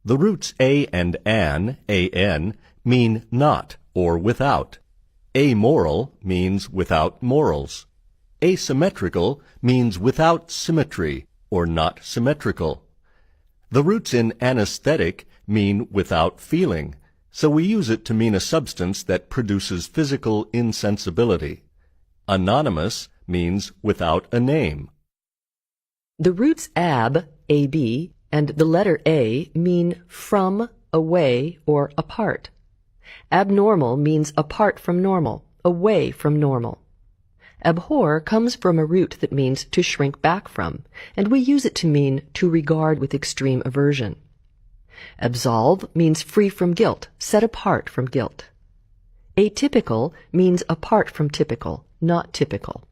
The roots a and an, mean not or without. Amoral means without morals. Asymmetrical means without symmetry or not symmetrical. The roots in anesthetic mean without feeling, so we use it to mean a substance that produces physical insensibility. Anonymous means without a name. The roots ab, and the letter A mean from, away, or apart. Abnormal means apart from normal, away from normal. Abhor comes from a root that means to shrink back from, and we use it to mean to regard with extreme aversion. Absolve means free from guilt, set apart from guilt. Atypical means apart from typical, not typical.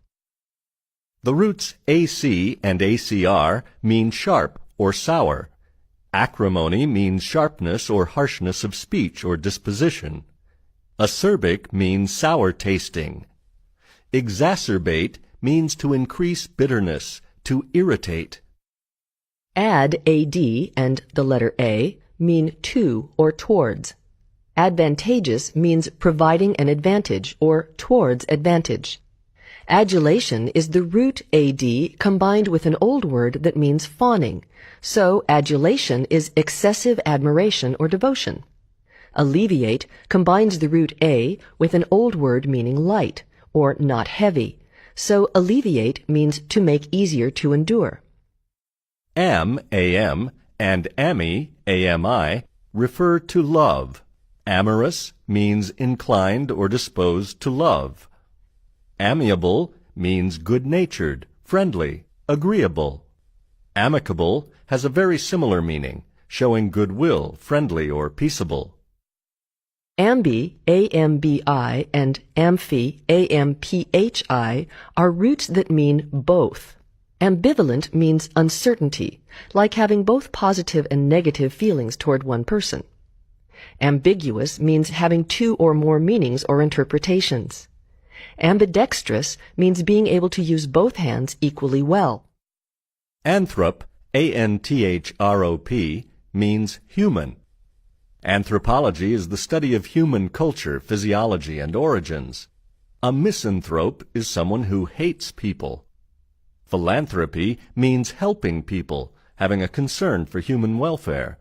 The roots AC and ACR mean sharp or sour. Acrimony means sharpness or harshness of speech or disposition. Acerbic means sour tasting. Exacerbate means to increase bitterness, to irritate. Ad and the letter A mean to or towards. Advantageous means providing an advantage or towards advantage. Adulation is the root ad combined with an old word that means fawning, so adulation is excessive admiration or devotion. Alleviate combines the root a with an old word meaning light or not heavy, so alleviate means to make easier to endure. Am, and ami, refer to love. Amorous means inclined or disposed to love. Amiable means good-natured, friendly, agreeable. Amicable has a very similar meaning, showing goodwill, friendly, or peaceable. Ambi, A-M-B-I, and amphi, A-M-P-H-I, are roots that mean both. Ambivalent means uncertainty, like having both positive and negative feelings toward one person. Ambiguous means having two or more meanings or interpretations. Ambidextrous means being able to use both hands equally well. Anthrop, A-N-T-H-R-O-P, means human. Anthropology is the study of human culture, physiology, and origins. A misanthrope is someone who hates people. Philanthropy means helping people, having a concern for human welfare.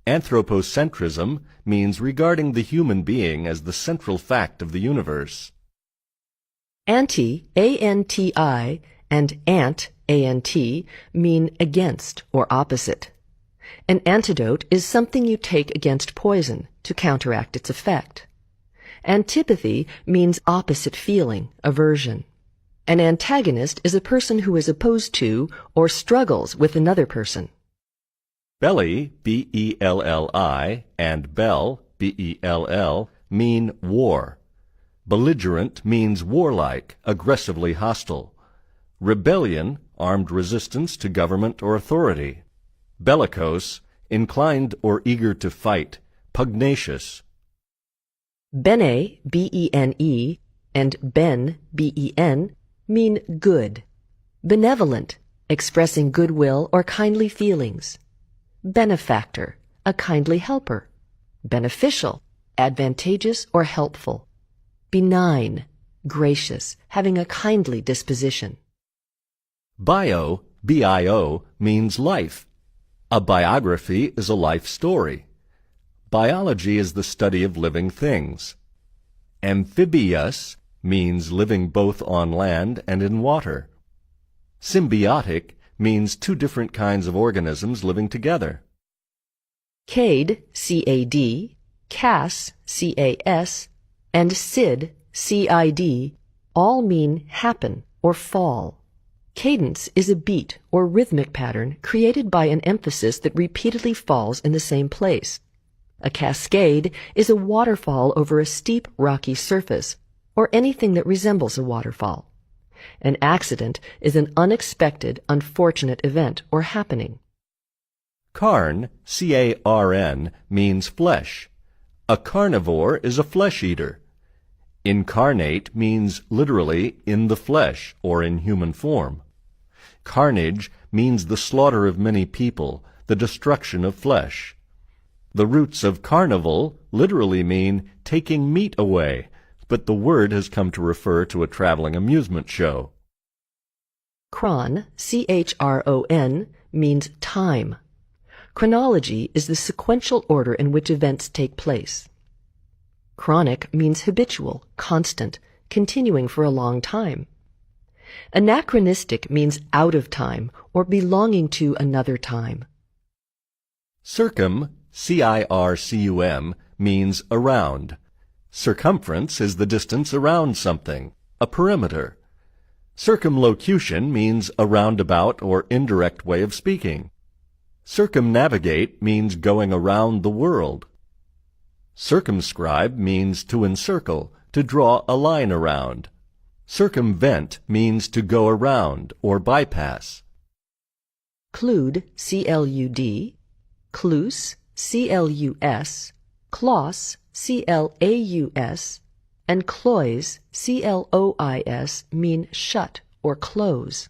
Anthropocentrism means regarding the human being as the central fact of the universe. Anti, A-N-T-I, and ant, A-N-T, mean against or opposite. An antidote is something you take against poison to counteract its effect. Antipathy means opposite feeling, aversion. An antagonist is a person who is opposed to or struggles with another person. Belly, B-E-L-L-I, and bell, B-E-L-L, mean war. Belligerent means warlike, aggressively hostile. Rebellion, armed resistance to government or authority. Bellicose, inclined or eager to fight, pugnacious. Bene, B-E-N-E, and ben, B-E-N, mean good. Benevolent, expressing goodwill or kindly feelings. Benefactor, a kindly helper. Beneficial, advantageous or helpful. Benign, gracious, having a kindly disposition. Bio, B-I-O, means life. A biography is a life story. Biology is the study of living things. Amphibious means living both on land and in water. Symbiotic means two different kinds of organisms living together. Cade, C-A-D, Cas, C-A-S, and Cid, C-I-D, all mean happen or fall. Cadence is a beat or rhythmic pattern created by an emphasis that repeatedly falls in the same place. A cascade is a waterfall over a steep rocky surface, or anything that resembles a waterfall. An accident is an unexpected, unfortunate event or happening. Carn, C-A-R-N, means flesh. A carnivore is a flesh-eater. Incarnate means literally in the flesh or in human form. Carnage means the slaughter of many people, the destruction of flesh. The roots of carnival literally mean taking meat away, but the word has come to refer to a traveling amusement show. Chron, C-H-R-O-N, means time. Chronology is the sequential order in which events take place. Chronic means habitual, constant, continuing for a long time. Anachronistic means out of time or belonging to another time. Circum, C-I-R-C-U-M, means around. Circumference is the distance around something, a perimeter. Circumlocution means a roundabout or indirect way of speaking. Circumnavigate means going around the world. Circumscribe means to encircle, to draw a line around. Circumvent means to go around or bypass. Clude, C-L-U-D, cluse, C-L-U-S, clause, C-L-A-U-S, and cloise, C-L-O-I-S, mean shut or close.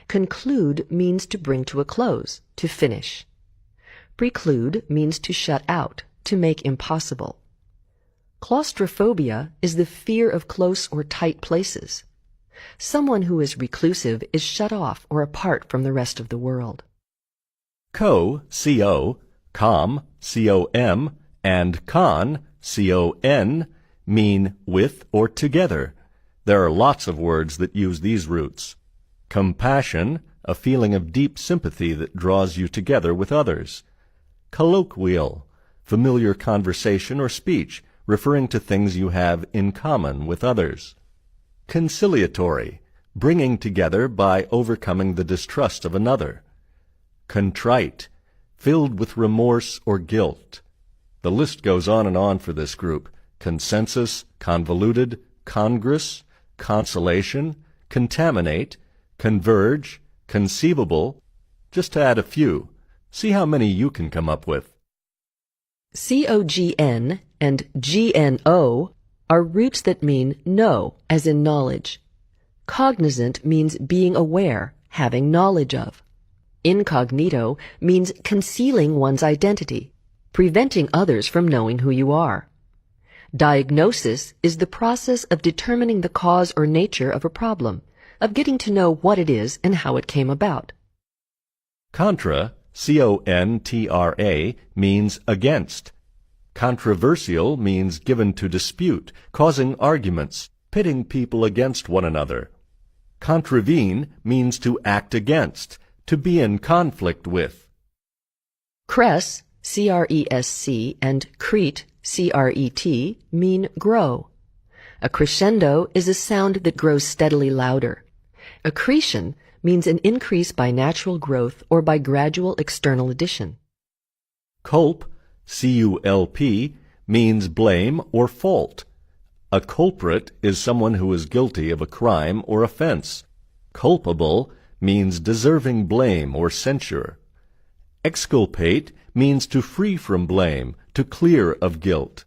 Conclude means to bring to a close, to finish. Preclude means to shut out, to make impossible. Claustrophobia is the fear of close or tight places. Someone who is reclusive is shut off or apart from the rest of the world. Co, C-O, com, C-O-M, and con, C-O-N, mean with or together. There are lots of words that use these roots. Compassion, a feeling of deep sympathy that draws you together with others. Colloquial, familiar conversation or speech referring to things you have in common with others. Conciliatory, bringing together by overcoming the distrust of another. Contrite, filled with remorse or guilt. The list goes on and on for this group. Consensus, convoluted, congress, consolation, contaminate, converge, conceivable, just to add a few. See how many you can come up with. C-O-G-N and G-N-O are roots that mean know, as in knowledge. Cognizant means being aware, having knowledge of. Incognito means concealing one's identity, preventing others from knowing who you are. Diagnosis is the process of determining the cause or nature of a problem, of getting to know what it is and how it came about. Contra, C-O-N-T-R-A, means against. Controversial means given to dispute, causing arguments, pitting people against one another. Contravene means to act against, to be in conflict with. Cress, C-R-E-S-C, and crete, C-R-E-T, mean grow. A crescendo is a sound that grows steadily louder. Accretion means an increase by natural growth or by gradual external addition. Culp, C-U-L-P, means blame or fault. A culprit is someone who is guilty of a crime or offense. Culpable means deserving blame or censure. Exculpate means to free from blame, to clear of guilt.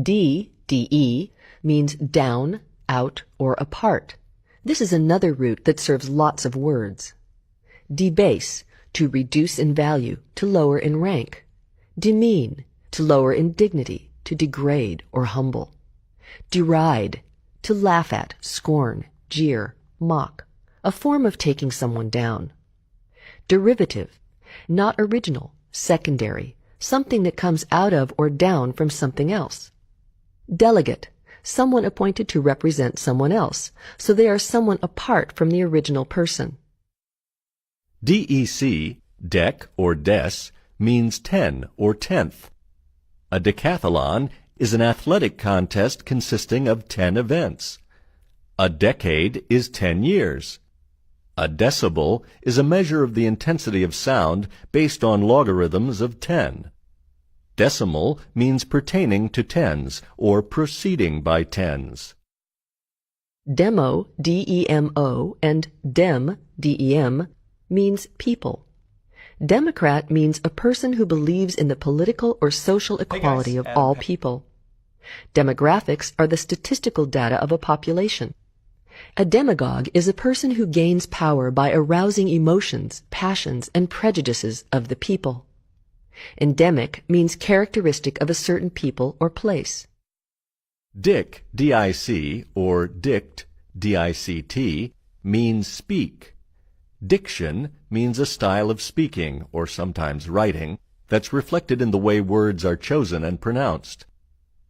D-E, means down, out, or apart. This is another root that serves lots of words. Debase, to reduce in value, to lower in rank. Demean, to lower in dignity, to degrade or humble. Deride, to laugh at, scorn, jeer, mock, a form of taking someone down. Derivative, not original, secondary, something that comes out of or down from something else. Delegate, someone appointed to represent someone else, so they are someone apart from the original person. DEC, dec or des, means 10 or tenth. A decathlon is an athletic contest consisting of 10 events. A decade is 10 years. A decibel is a measure of the intensity of sound based on logarithms of 10. Decimal means pertaining to tens or proceeding by tens. Demo, D-E-M-O, and dem, D-E-M, means people. Democrat means a person who believes in the political or social equality of all people. Demographics are the statistical data of a population. A demagogue is a person who gains power by arousing emotions, passions, and prejudices of the people. Endemic means characteristic of a certain people or place. Dic, D-I-C, or dict, D-I-C-T, means speak. Diction means a style of speaking, or sometimes writing, that's reflected in the way words are chosen and pronounced.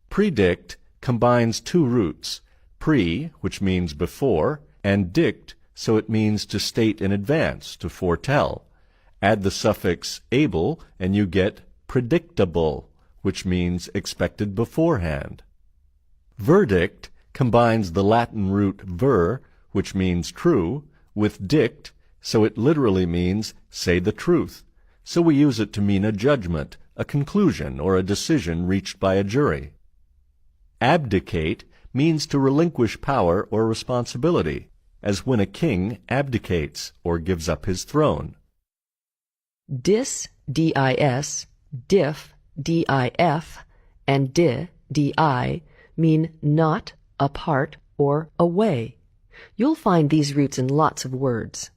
Predict combines two roots, pre, which means before, and dict, so it means to state in advance, to foretell. Add the suffix able, and you get predictable, which means expected beforehand. Verdict combines the Latin root ver, which means true, with dict, so it literally means say the truth. So we use it to mean a judgment, a conclusion, or a decision reached by a jury. Abdicate means to relinquish power or responsibility, as when a king abdicates or gives up his throne. Dis, D-I-S, diff, D-I-F, and di mean not, apart, or away. You'll find these roots in lots of words.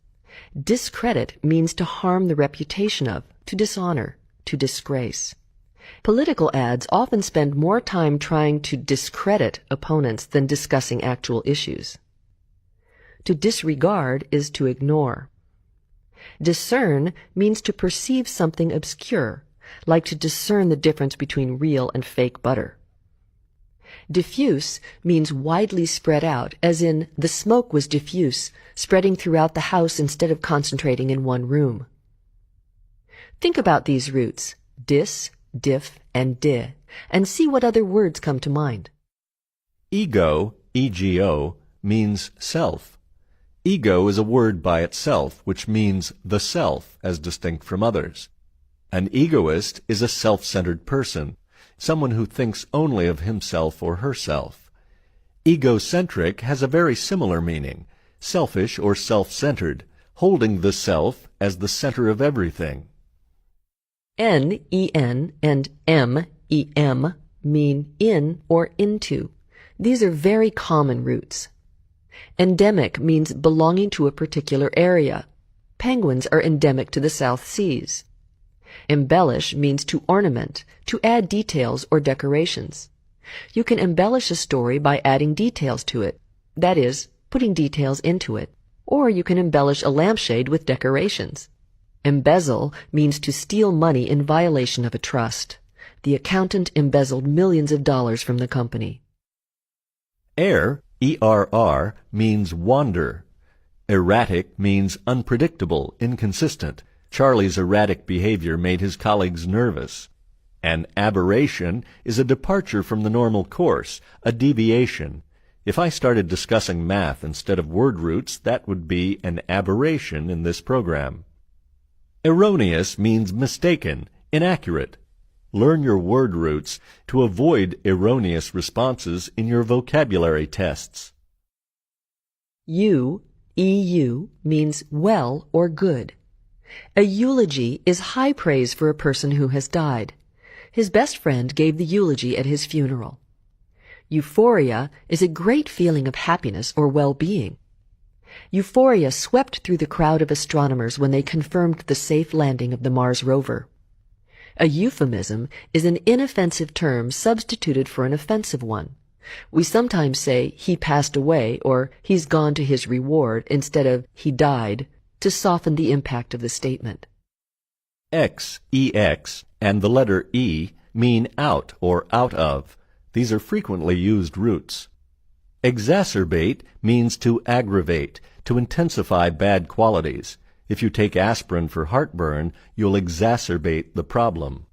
Discredit means to harm the reputation of, to dishonor, to disgrace. Political ads often spend more time trying to discredit opponents than discussing actual issues. To disregard is to ignore. Discern means to perceive something obscure, like to discern the difference between real and fake butter. Diffuse means widely spread out, as in the smoke was diffuse, spreading throughout the house instead of concentrating in one room. Think about these roots, dis, diff, and di, and see what other words come to mind. Ego, E-G-O, means self. Ego is a word by itself, which means the self as distinct from others. An egoist is a self-centered person, someone who thinks only of himself or herself. Egocentric has a very similar meaning, selfish or self-centered, holding the self as the center of everything. N-E-N and M-E-M mean in or into. These are very common roots. Endemic means belonging to a particular area. Penguins are endemic to the South Seas. Embellish means to ornament, to add details or decorations. You can embellish a story by adding details to it, that is, putting details into it. Or you can embellish a lampshade with decorations. Embezzle means to steal money in violation of a trust. The accountant embezzled millions of dollars from the company. Err, E-R-R, means wander. Erratic means unpredictable, inconsistent. Charlie's erratic behavior made his colleagues nervous. An aberration is a departure from the normal course, a deviation. If I started discussing math instead of word roots, that would be an aberration in this program. Erroneous means mistaken, inaccurate. Learn your word roots to avoid erroneous responses in your vocabulary tests. EU means well or good. A eulogy is high praise for a person who has died. His best friend gave the eulogy at his funeral. Euphoria is a great feeling of happiness or well-being. Euphoria swept through the crowd of astronomers when they confirmed the safe landing of the Mars rover. A euphemism is an inoffensive term substituted for an offensive one. We sometimes say, he passed away, or he's gone to his reward, instead of he died, to soften the impact of the statement. X, E-X, and the letter E mean out or out of. These are frequently used roots. Exacerbate means to aggravate, to intensify bad qualities. If you take aspirin for heartburn, you'll exacerbate the problem.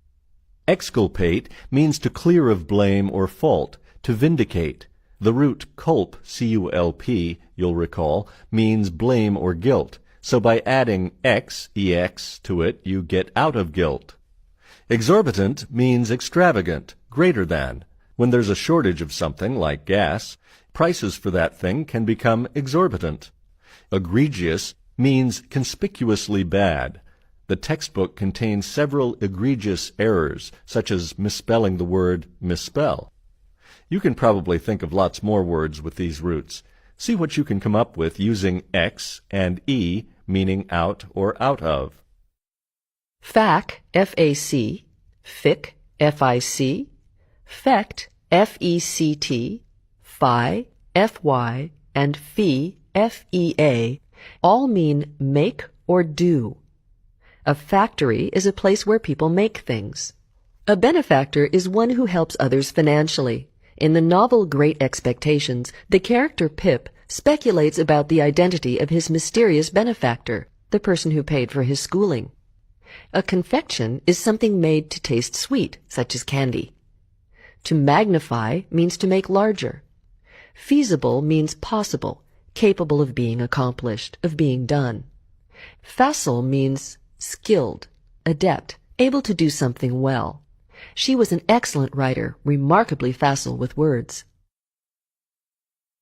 Exculpate means to clear of blame or fault, to vindicate. The root culp, C-U-L-P, you'll recall, means blame or guilt. So by adding X, E-X, to it, you get out of guilt. Exorbitant means extravagant, greater than. When there's a shortage of something, like gas, prices for that thing can become exorbitant. Egregious means conspicuously bad. The textbook contains several egregious errors, such as misspelling the word misspell. You can probably think of lots more words with these roots. See what you can come up with using X and E, meaning out or out of. Fac, F-A-C, fic, F-I-C, fect, F-E-C-T, fi, F-Y, and fee, F-E-A, all mean make or do. A factory is a place where people make things. A benefactor is one who helps others financially. In the novel Great Expectations, the character Pip speculates about the identity of his mysterious benefactor, the person who paid for his schooling. A confection is something made to taste sweet, such as candy. To magnify means to make larger. Feasible means possible, capable of being accomplished, of being done. Facile means skilled, adept, able to do something well. She was an excellent writer, remarkably facile with words.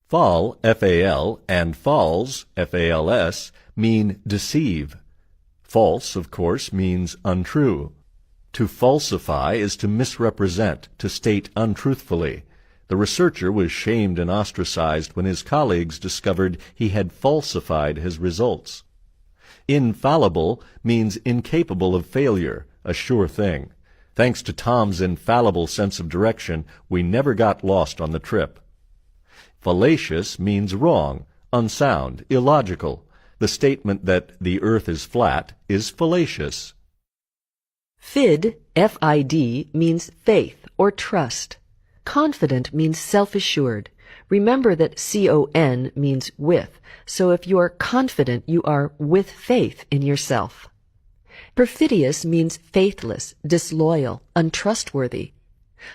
Fall, F-A-L, and false, F-A-L-S, mean deceive. False, of course, means untrue. To falsify is to misrepresent, to state untruthfully. The researcher was shamed and ostracized when his colleagues discovered he had falsified his results. Infallible means incapable of failure, a sure thing. Thanks to Tom's infallible sense of direction, we never got lost on the trip. Fallacious means wrong, unsound, illogical. The statement that the earth is flat is fallacious. Fid, F-I-D, means faith or trust. Confident means self-assured. Remember that C-O-N means with, so if you are confident, you are with faith in yourself. Perfidious means faithless, disloyal, untrustworthy.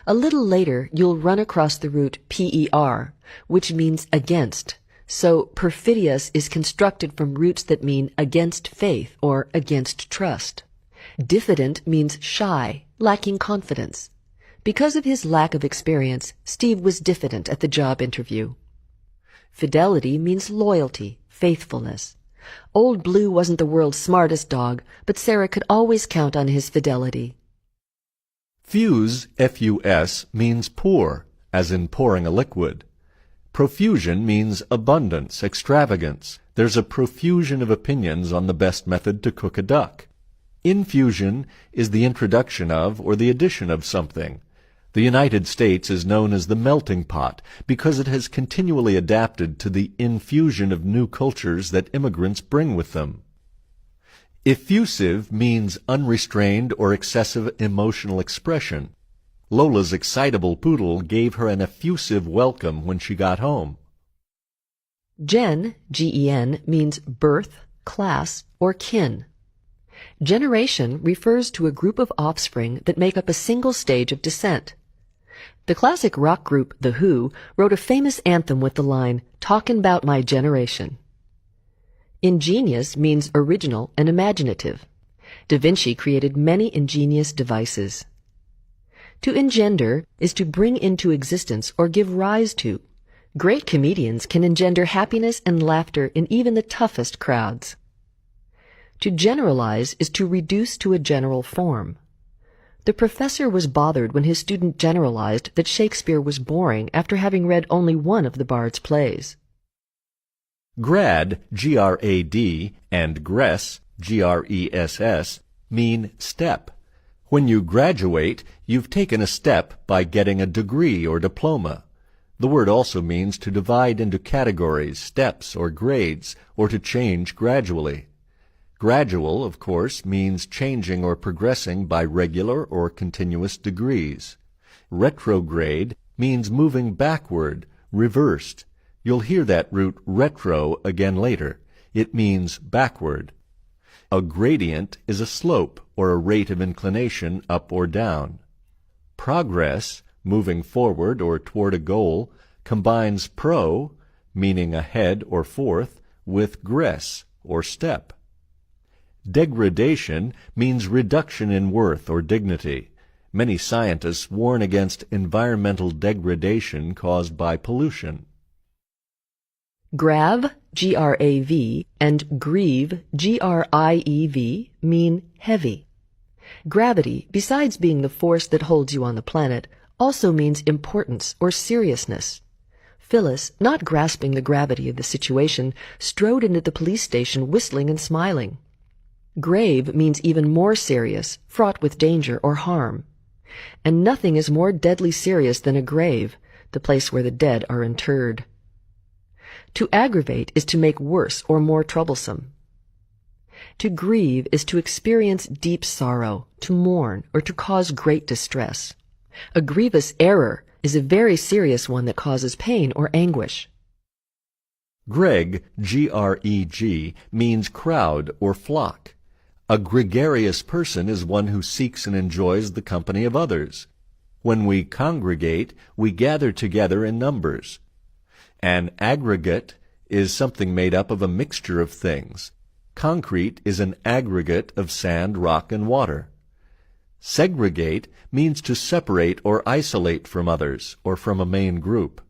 A little later, you'll run across the root P-E-R, which means against. So perfidious is constructed from roots that mean against faith or against trust. Diffident means shy, lacking confidence. Because of his lack of experience, Steve was diffident at the job interview. Fidelity means loyalty, faithfulness. Old Blue wasn't the world's smartest dog, but Sarah could always count on his fidelity. Fuse, F-U-S, means pour, as in pouring a liquid. Profusion means abundance, extravagance. There's a profusion of opinions on the best method to cook a duck. Infusion is the introduction of or the addition of something. The United States is known as the melting pot because it has continually adapted to the infusion of new cultures that immigrants bring with them. Effusive means unrestrained or excessive emotional expression. Lola's excitable poodle gave her an effusive welcome when she got home. Gen, G-E-N, means birth, class, or kin. Generation refers to a group of offspring that make up a single stage of descent. The classic rock group The Who wrote a famous anthem with the line, "Talkin' 'bout my generation." Ingenious means original and imaginative. Da Vinci created many ingenious devices. To engender is to bring into existence or give rise to. Great comedians can engender happiness and laughter in even the toughest crowds. To generalize is to reduce to a general form. The professor was bothered when his student generalized that Shakespeare was boring after having read only one of the Bard's plays. Grad, G-R-A-D, and gress, G-R-E-S-S, mean step. When you graduate, you've taken a step by getting a degree or diploma. The word also means to divide into categories, steps, or grades, or to change gradually. Gradual, of course, means changing or progressing by regular or continuous degrees. Retrograde means moving backward, reversed. You'll hear that root retro again later. It means backward. A gradient is a slope or a rate of inclination up or down. Progress, moving forward or toward a goal, combines pro, meaning ahead or forth, with gress, or step. Degradation means reduction in worth or dignity. Many scientists warn against environmental degradation caused by pollution. Grav, G-R-A-V, and grieve, G-R-I-E-V, mean heavy. Gravity, besides being the force that holds you on the planet, also means importance or seriousness. Phyllis, not grasping the gravity of the situation, strode into the police station whistling and smiling. Grave means even more serious, fraught with danger or harm. And nothing is more deadly serious than a grave, the place where the dead are interred. To aggravate is to make worse or more troublesome. To grieve is to experience deep sorrow, to mourn, or to cause great distress. A grievous error is a very serious one that causes pain or anguish. Greg, G-R-E-G, means crowd or flock. A gregarious person is one who seeks and enjoys the company of others. When we congregate, we gather together in numbers. An aggregate is something made up of a mixture of things. Concrete is an aggregate of sand, rock, and water. Segregate means to separate or isolate from others, or from a main group.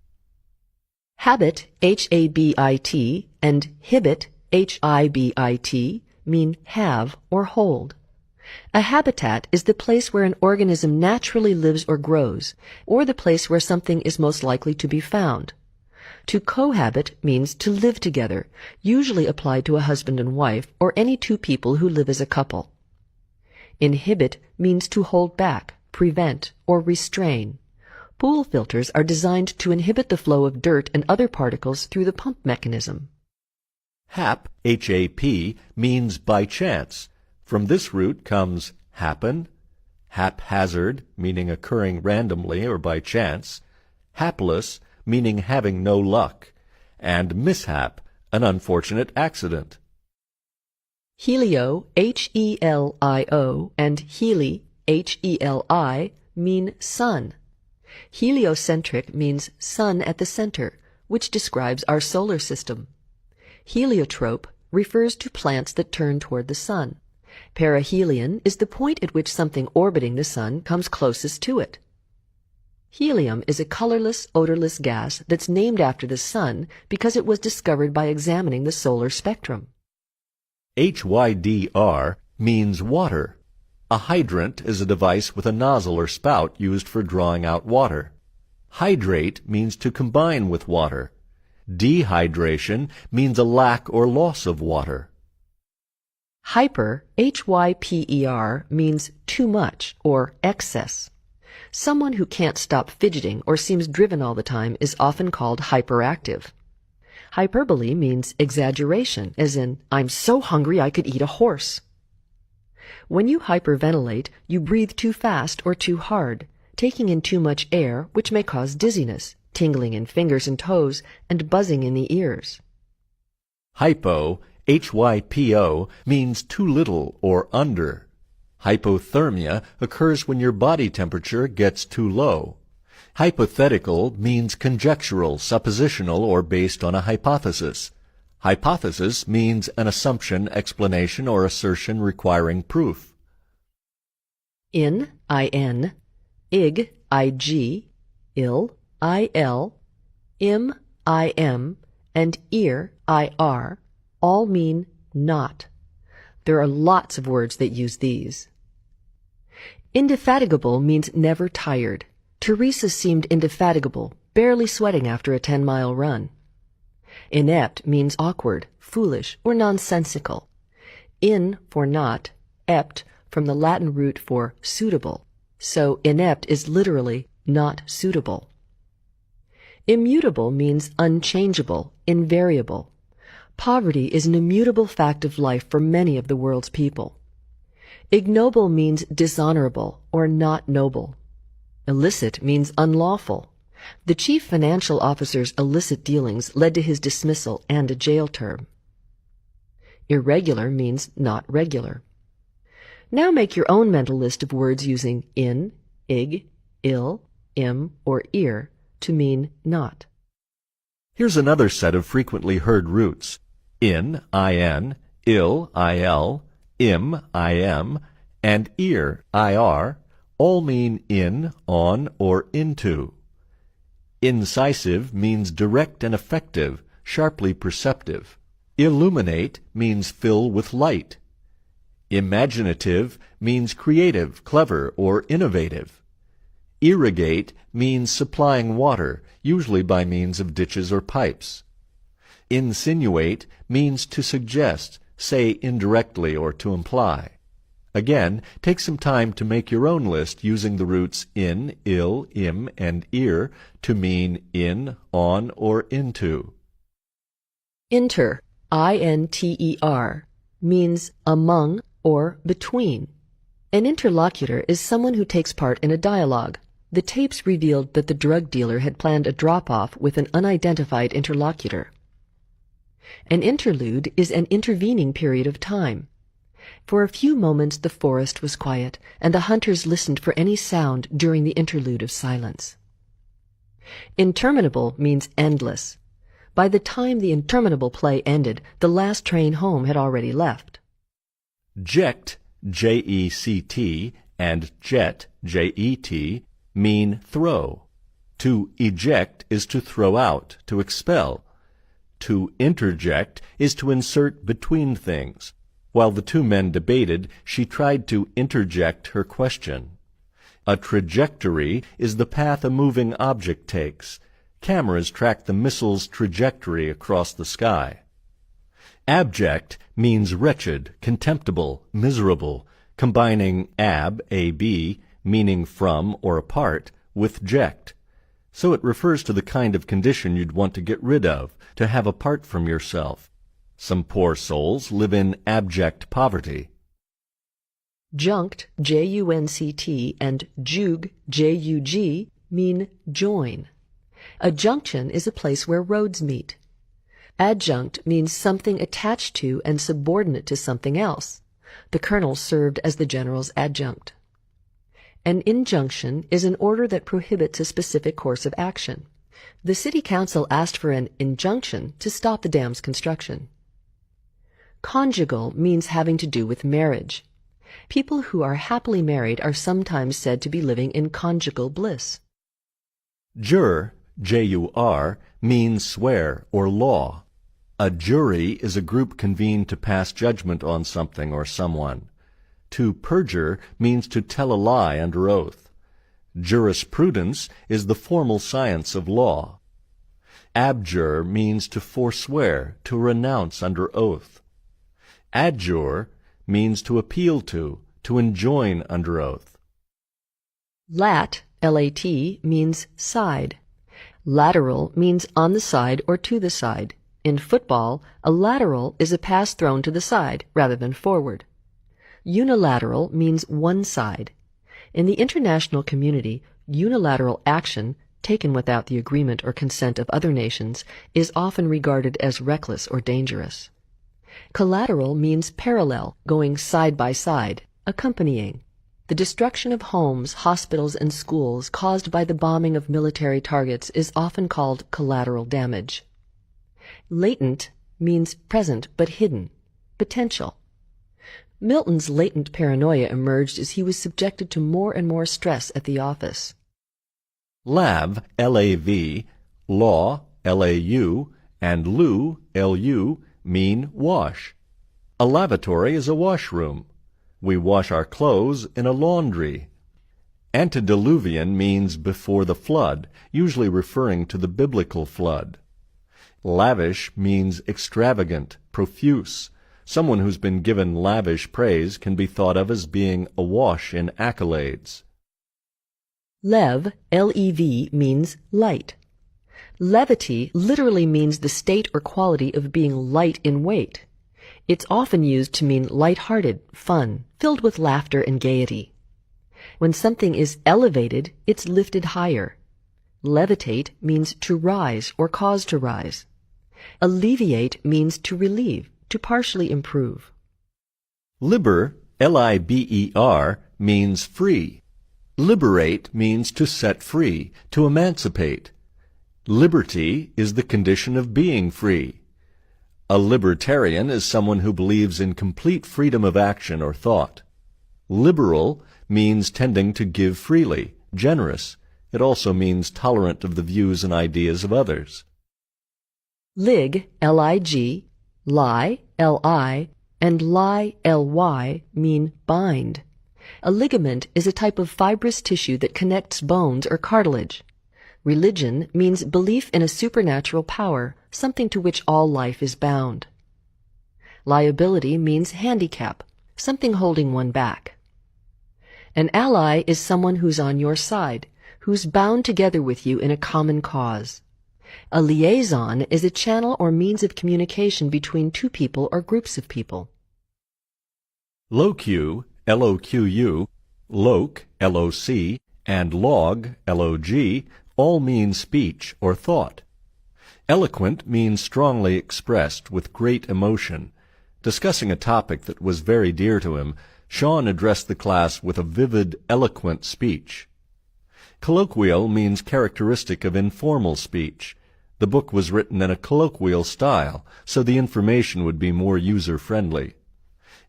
Habit, H-A-B-I-T, and hibit, H-I-B-I-T, mean have or hold. A habitat is the place where an organism naturally lives or grows, or the place where something is most likely to be found. To cohabit means to live together, usually applied to a husband and wife or any two people who live as a couple. Inhibit means to hold back, prevent, or restrain. Pool filters are designed to inhibit the flow of dirt and other particles through the pump mechanism. Hap, H-A-P, means by chance. From this root comes happen, haphazard, meaning occurring randomly or by chance, hapless, meaning having no luck, and mishap, an unfortunate accident. Helio, H-E-L-I-O, and Healy, H-E-L-I, mean sun. Heliocentric means sun at the center, which describes our solar system. Heliotrope refers to plants that turn toward the sun. Perihelion is the point at which something orbiting the sun comes closest to it. Helium is a colorless, odorless gas that's named after the sun because it was discovered by examining the solar spectrum. HYDR means water. A hydrant is a device with a nozzle or spout used for drawing out water. Hydrate means to combine with water. Dehydration means a lack or loss of water. Hyper, H-Y-P-E-R, means too much or excess. Someone who can't stop fidgeting or seems driven all the time is often called hyperactive. Hyperbole means exaggeration, as in, I'm so hungry I could eat a horse. When you hyperventilate, you breathe too fast or too hard, taking in too much air, which may cause dizziness, tingling in fingers and toes, and buzzing in the ears. Hypo, H-Y-P-O, means too little or under. Hypothermia occurs when your body temperature gets too low. Hypothetical means conjectural, suppositional, or based on a hypothesis. Hypothesis means an assumption, explanation, or assertion requiring proof. In, I-N, ig, I-G, ill, I-L, im, I-M, and ear, I-R, all mean not. There are lots of words that use these. Indefatigable means never tired. Teresa seemed indefatigable, barely sweating after a 10-mile run. Inept means awkward, foolish, or nonsensical. In for not, ept from the Latin root for suitable, so inept is literally not suitable. Immutable means unchangeable, invariable. Poverty is an immutable fact of life for many of the world's people. Ignoble means dishonorable or not noble. Illicit means unlawful. The chief financial officer's illicit dealings led to his dismissal and a jail term. Irregular means not regular. Now make your own mental list of words using in, ig, ill, im, or ear to mean not. Here's another set of frequently heard roots. In, I-N, ill, I-L, im, I-M, and ear, I-R, all mean in, on, or into. Incisive means direct and effective, sharply perceptive. Illuminate means fill with light. Imaginative means creative, clever, or innovative. Irrigate means supplying water, usually by means of ditches or pipes. Insinuate means to suggest, say indirectly or to imply. Again, take some time to make your own list using the roots in, ill, im, and ear to mean in, on, or into. Inter, I-N-T-E-R, means among or between. An interlocutor is someone who takes part in a dialogue. The tapes revealed that the drug dealer had planned a drop-off with an unidentified interlocutor. An interlude is an intervening period of time. For a few moments the forest was quiet, and the hunters listened for any sound during the interlude of silence. Interminable means endless. By the time the interminable play ended, the last train home had already left. Ject, J-E-C-T, and jet, J-E-T, mean throw. To eject is to throw out, to expel. To interject is to insert between things. While the two men debated, she tried to interject her question. A trajectory is the path a moving object takes. Cameras track the missile's trajectory across the sky. Abject means wretched, contemptible, miserable, combining ab, A-B, meaning from or apart, with ject. So it refers to the kind of condition you'd want to get rid of, to have apart from yourself. Some poor souls live in abject poverty. Junct, J-U-N-C-T, and jug, J-U-G, mean join. A junction is a place where roads meet. Adjunct means something attached to and subordinate to something else. The colonel served as the general's adjunct. An injunction is an order that prohibits a specific course of action. The city council asked for an injunction to stop the dam's construction. Conjugal means having to do with marriage. People who are happily married are sometimes said to be living in conjugal bliss. Jur, J-U-R, means swear or law. A jury is a group convened to pass judgment on something or someone. To perjure means to tell a lie under oath. Jurisprudence is the formal science of law. Abjure means to forswear, to renounce under oath. Adjure means to appeal to enjoin under oath. Lat, L-A-T, means side. Lateral means on the side or to the side. In football, a lateral is a pass thrown to the side rather than forward. Unilateral means one side. In the international community, unilateral action, taken without the agreement or consent of other nations, is often regarded as reckless or dangerous. Collateral means parallel, going side by side, accompanying. The destruction of homes, hospitals, and schools caused by the bombing of military targets is often called collateral damage. Latent means present but hidden, potential. Milton's latent paranoia emerged as he was subjected to more and more stress at the office. Lav, L-A-V, law, L-A-U, and lu, L-U, mean wash. A lavatory is a washroom. We wash our clothes in a laundry. Antediluvian means before the flood, usually referring to the biblical flood. Lavish means extravagant, profuse. Someone who's been given lavish praise can be thought of as being awash in accolades. Lev, L-E-V, means light. Levity literally means the state or quality of being light in weight. It's often used to mean light-hearted, fun, filled with laughter and gaiety. When something is elevated, it's lifted higher. Levitate means to rise or cause to rise. Alleviate means to relieve, to partially improve. Liber, L-I-B-E-R, means free. Liberate means to set free, to emancipate. Liberty is the condition of being free. A libertarian is someone who believes in complete freedom of action or thought. Liberal means tending to give freely, generous. It also means tolerant of the views and ideas of others. Lig, L-I-G, lie, L-I, and lie, L-Y, mean bind. A ligament is a type of fibrous tissue that connects bones or cartilage. Religion means belief in a supernatural power, something to which all life is bound. Liability means handicap. something holding one back. An ally is someone who's on your side, who's bound together with you in a common cause. A liaison is a channel or means of communication between two people or groups of people. Locu, L-O-Q-U, loc, L-O-C, and log, L-O-G, all mean speech or thought. Eloquent means strongly expressed with great emotion. Discussing a topic that was very dear to him, Sean addressed the class with a vivid, eloquent speech. Colloquial means characteristic of informal speech. The book was written in a colloquial style, so the information would be more user-friendly.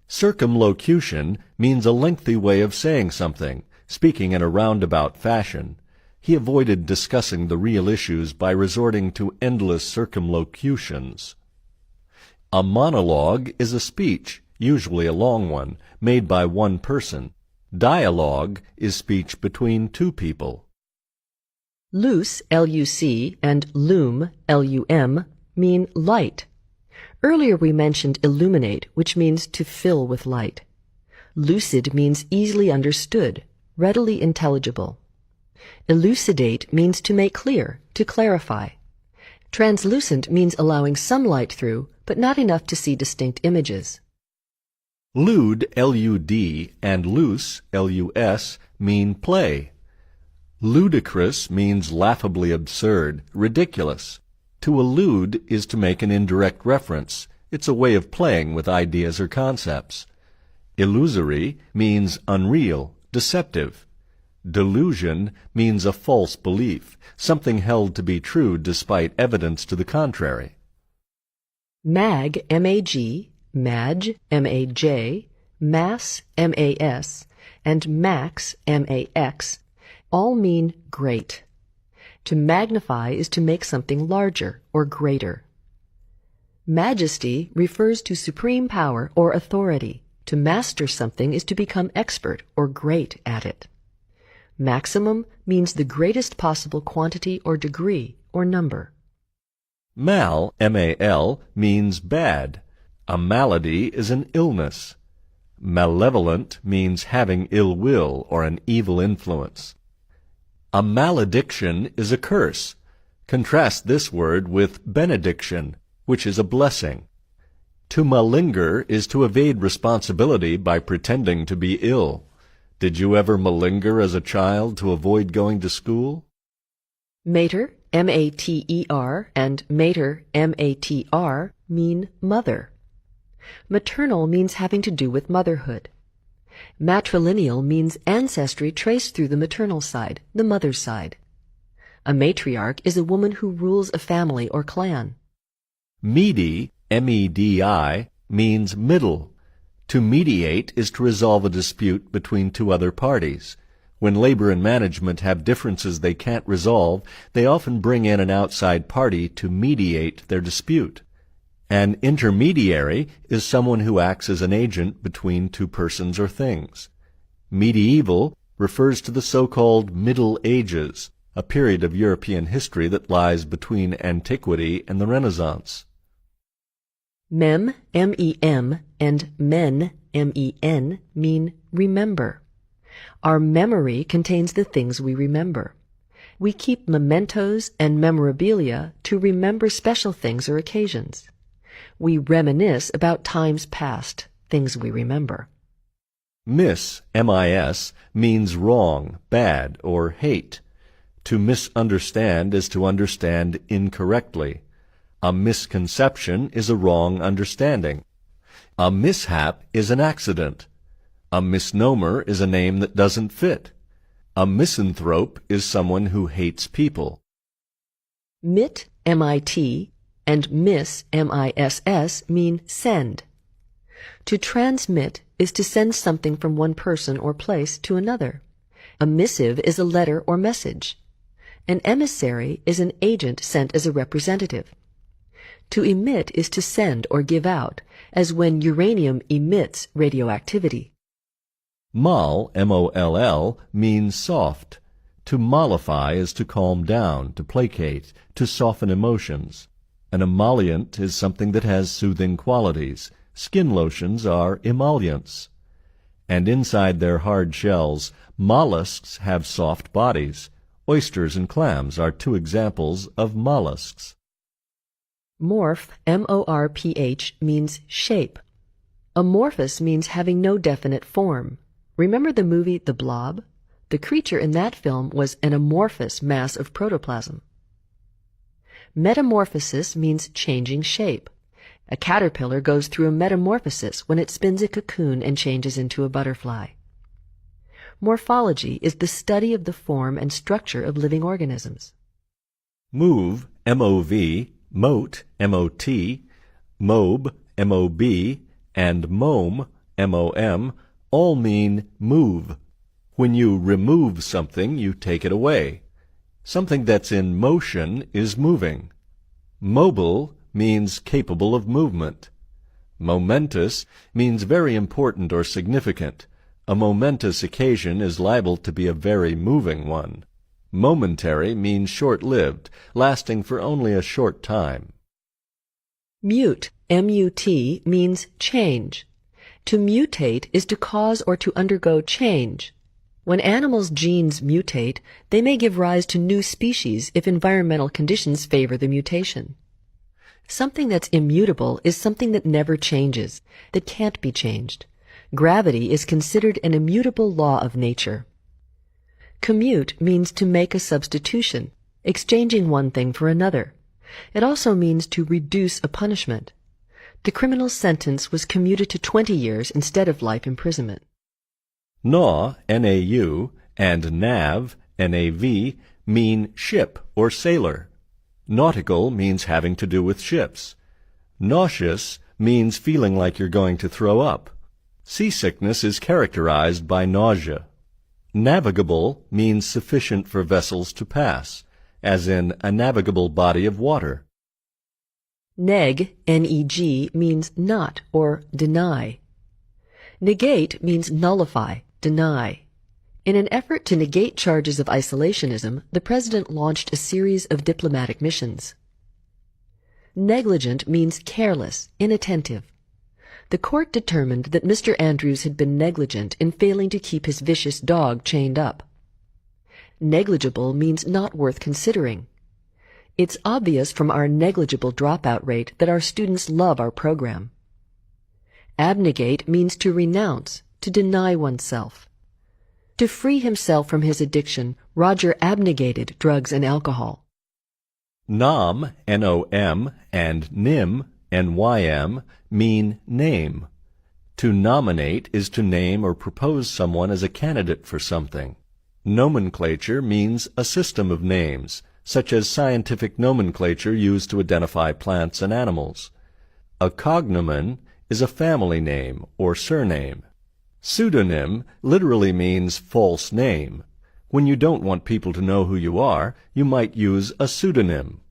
Circumlocution means a lengthy way of saying something, speaking in a roundabout fashion. He avoided discussing the real issues by resorting to endless circumlocutions. A monologue is a speech, usually a long one, made by one person. Dialogue is speech between two people. Luce, L-U-C, and lum, L-U-M, mean light. Earlier we mentioned illuminate, which means to fill with light. Lucid means easily understood, readily intelligible. Elucidate means to make clear, to clarify. Translucent means allowing some light through, but not enough to see distinct images. Lewd, L-U-D, and loose, L-U-S, mean play. Ludicrous means laughably absurd, ridiculous. To allude is to make an indirect reference. It's a way of playing with ideas or concepts. Illusory means unreal, deceptive. Delusion means a false belief, something held to be true despite evidence to the contrary. Mag, M-A-G, Madge, M-A-J, Mass, M-A-S, and Max, M-A-X, all mean great. To magnify is to make something larger or greater. Majesty refers to supreme power or authority. To master something is to become expert or great at it. Maximum means the greatest possible quantity or degree or number. Mal, M-A-L, means bad. A malady is an illness. Malevolent means having ill will or an evil influence. A malediction is a curse. Contrast this word with benediction, which is a blessing. To malinger is to evade responsibility by pretending to be ill. Did you ever malinger as a child to avoid going to school? Mater, M-A-T-E-R, and mater, M-A-T-R, mean mother. Maternal means having to do with motherhood. Matrilineal means ancestry traced through the maternal side, the mother's side. A matriarch is a woman who rules a family or clan. Medi, M-E-D-I, means middle. To mediate is to resolve a dispute between two other parties. When labor and management have differences they can't resolve, they often bring in an outside party to mediate their dispute. An intermediary is someone who acts as an agent between two persons or things. Medieval refers to the so-called Middle Ages, a period of European history that lies between antiquity and the Renaissance. Mem, M-E-M, and men, M-E-N, mean remember. Our memory contains the things we remember. We keep mementos and memorabilia to remember special things or occasions. We reminisce about times past, things we remember. Mis, M-I-S, means wrong, bad, or hate. To misunderstand is to understand incorrectly. A misconception is a wrong understanding. A mishap is an accident. A misnomer is a name that doesn't fit. A misanthrope is someone who hates people. Mit, M-I-T, and miss, M-I-S-S, mean send. To transmit is to send something from one person or place to another. A missive is a letter or message. An emissary is an agent sent as a representative. To emit is to send or give out, as when uranium emits radioactivity. Moll, M-O-L-L, means soft. To mollify is to calm down, to placate, to soften emotions. An emollient is something that has soothing qualities. Skin lotions are emollients. and inside their hard shells, mollusks have soft bodies. Oysters and clams are two examples of mollusks. Morph, M-O-R-P-H, means shape. Amorphous means having no definite form. Remember the movie The Blob? The creature in that film was an amorphous mass of protoplasm. Metamorphosis means changing shape. A caterpillar goes through a metamorphosis when it spins a cocoon and changes into a butterfly. Morphology is the study of the form and structure of living organisms. Move, M-O-V, mote, M-O-T, mobe, M-O-B, and mome, M-O-M, all mean move. When you remove something, you take it away. Something that's in motion is moving. Mobile means capable of movement. Momentous means very important or significant. A momentous occasion is liable to be a very moving one. Momentary means short-lived, lasting for only a short time. Mute, M-U-T, means change. To mutate is to cause or to undergo change. When animals' genes mutate, they may give rise to new species if environmental conditions favor the mutation. Something that's immutable is something that never changes, that can't be changed. Gravity is considered an immutable law of nature. Commute means to make a substitution, exchanging one thing for another. It also means to reduce a punishment. The criminal's sentence was commuted to 20 years instead of life imprisonment. Naw, N-A-U, and nav, N-A-V, mean ship or sailor. Nautical means having to do with ships. Nauseous means feeling like you're going to throw up. Seasickness is characterized by nausea. Navigable means sufficient for vessels to pass, as in a navigable body of water. Neg, N-E-G, means not or deny. Negate means nullify, deny. In an effort to negate charges of isolationism, the President launched a series of diplomatic missions. Negligent means careless, inattentive. The court determined that Mr. Andrews had been negligent in failing to keep his vicious dog chained up. Negligible means not worth considering. It's obvious from our negligible dropout rate that our students love our program. Abnegate means to renounce, to deny oneself. To free himself from his addiction, Roger abnegated drugs and alcohol. Nom, N-O-M, and nym, N-Y-M, mean name. To nominate is to name or propose someone as a candidate for something. Nomenclature means a system of names, such as scientific nomenclature used to identify plants and animals. A cognomen is a family name or surname. Pseudonym literally means false name. When you don't want people to know who you are, you might use a pseudonym.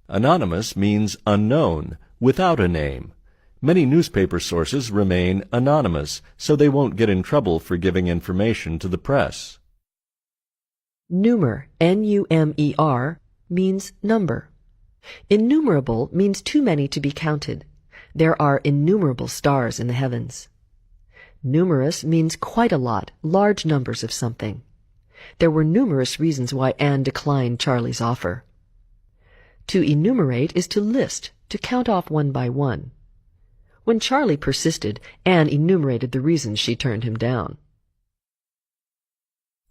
Anonymous means unknown, without a name. Many newspaper sources remain anonymous, so they won't get in trouble for giving information to the press. Numer, N-U-M-E-R, means number. Innumerable means too many to be counted. There are innumerable stars in the heavens. Numerous means quite a lot, large numbers of something. There were numerous reasons why Anne declined Charlie's offer. To enumerate is to list, to count off one by one. When Charlie persisted, Anne enumerated the reasons she turned him down.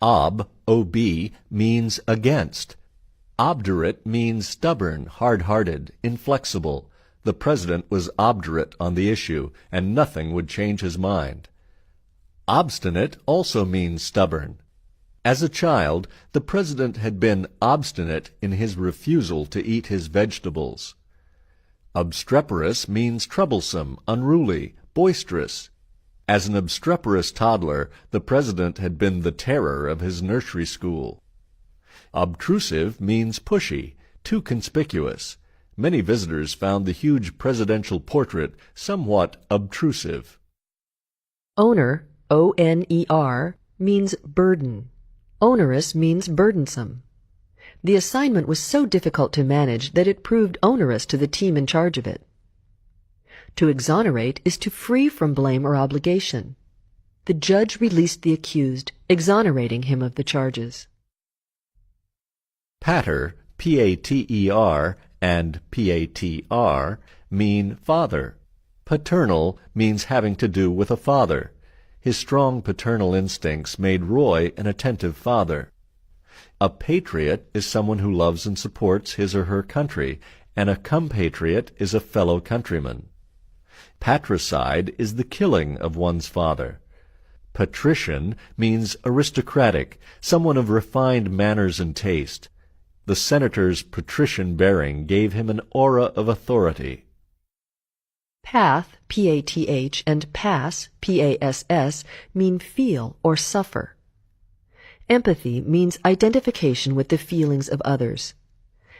Ob, O-B, means against. Obdurate means stubborn, hard-hearted, inflexible. The President was obdurate on the issue, and nothing would change his mind. Obstinate also means stubborn. As a child, the President had been obstinate in his refusal to eat his vegetables. Obstreperous means troublesome, unruly, boisterous. As an obstreperous toddler, the President had been the terror of his nursery school. Obtrusive means pushy, too conspicuous. Many visitors found the huge presidential portrait somewhat obtrusive. Owner, O-N-E-R, means burden. Onerous means burdensome. The assignment was so difficult to manage that it proved onerous to the team in charge of it. To exonerate is to free from blame or obligation. the judge released the accused, exonerating him of the charges. Pater, P-A-T-E-R, and P-A-T-R mean father. Paternal means having to do with a father. His strong paternal instincts made Roy an attentive father. A patriot is someone who loves and supports his or her country, and a compatriot is a fellow countryman. Patricide is the killing of one's father. Patrician means aristocratic, someone of refined manners and taste. The senator's patrician bearing gave him an aura of authority. Path, P-A-T-H, and pass, P-A-S-S, mean feel or suffer. Empathy means identification with the feelings of others.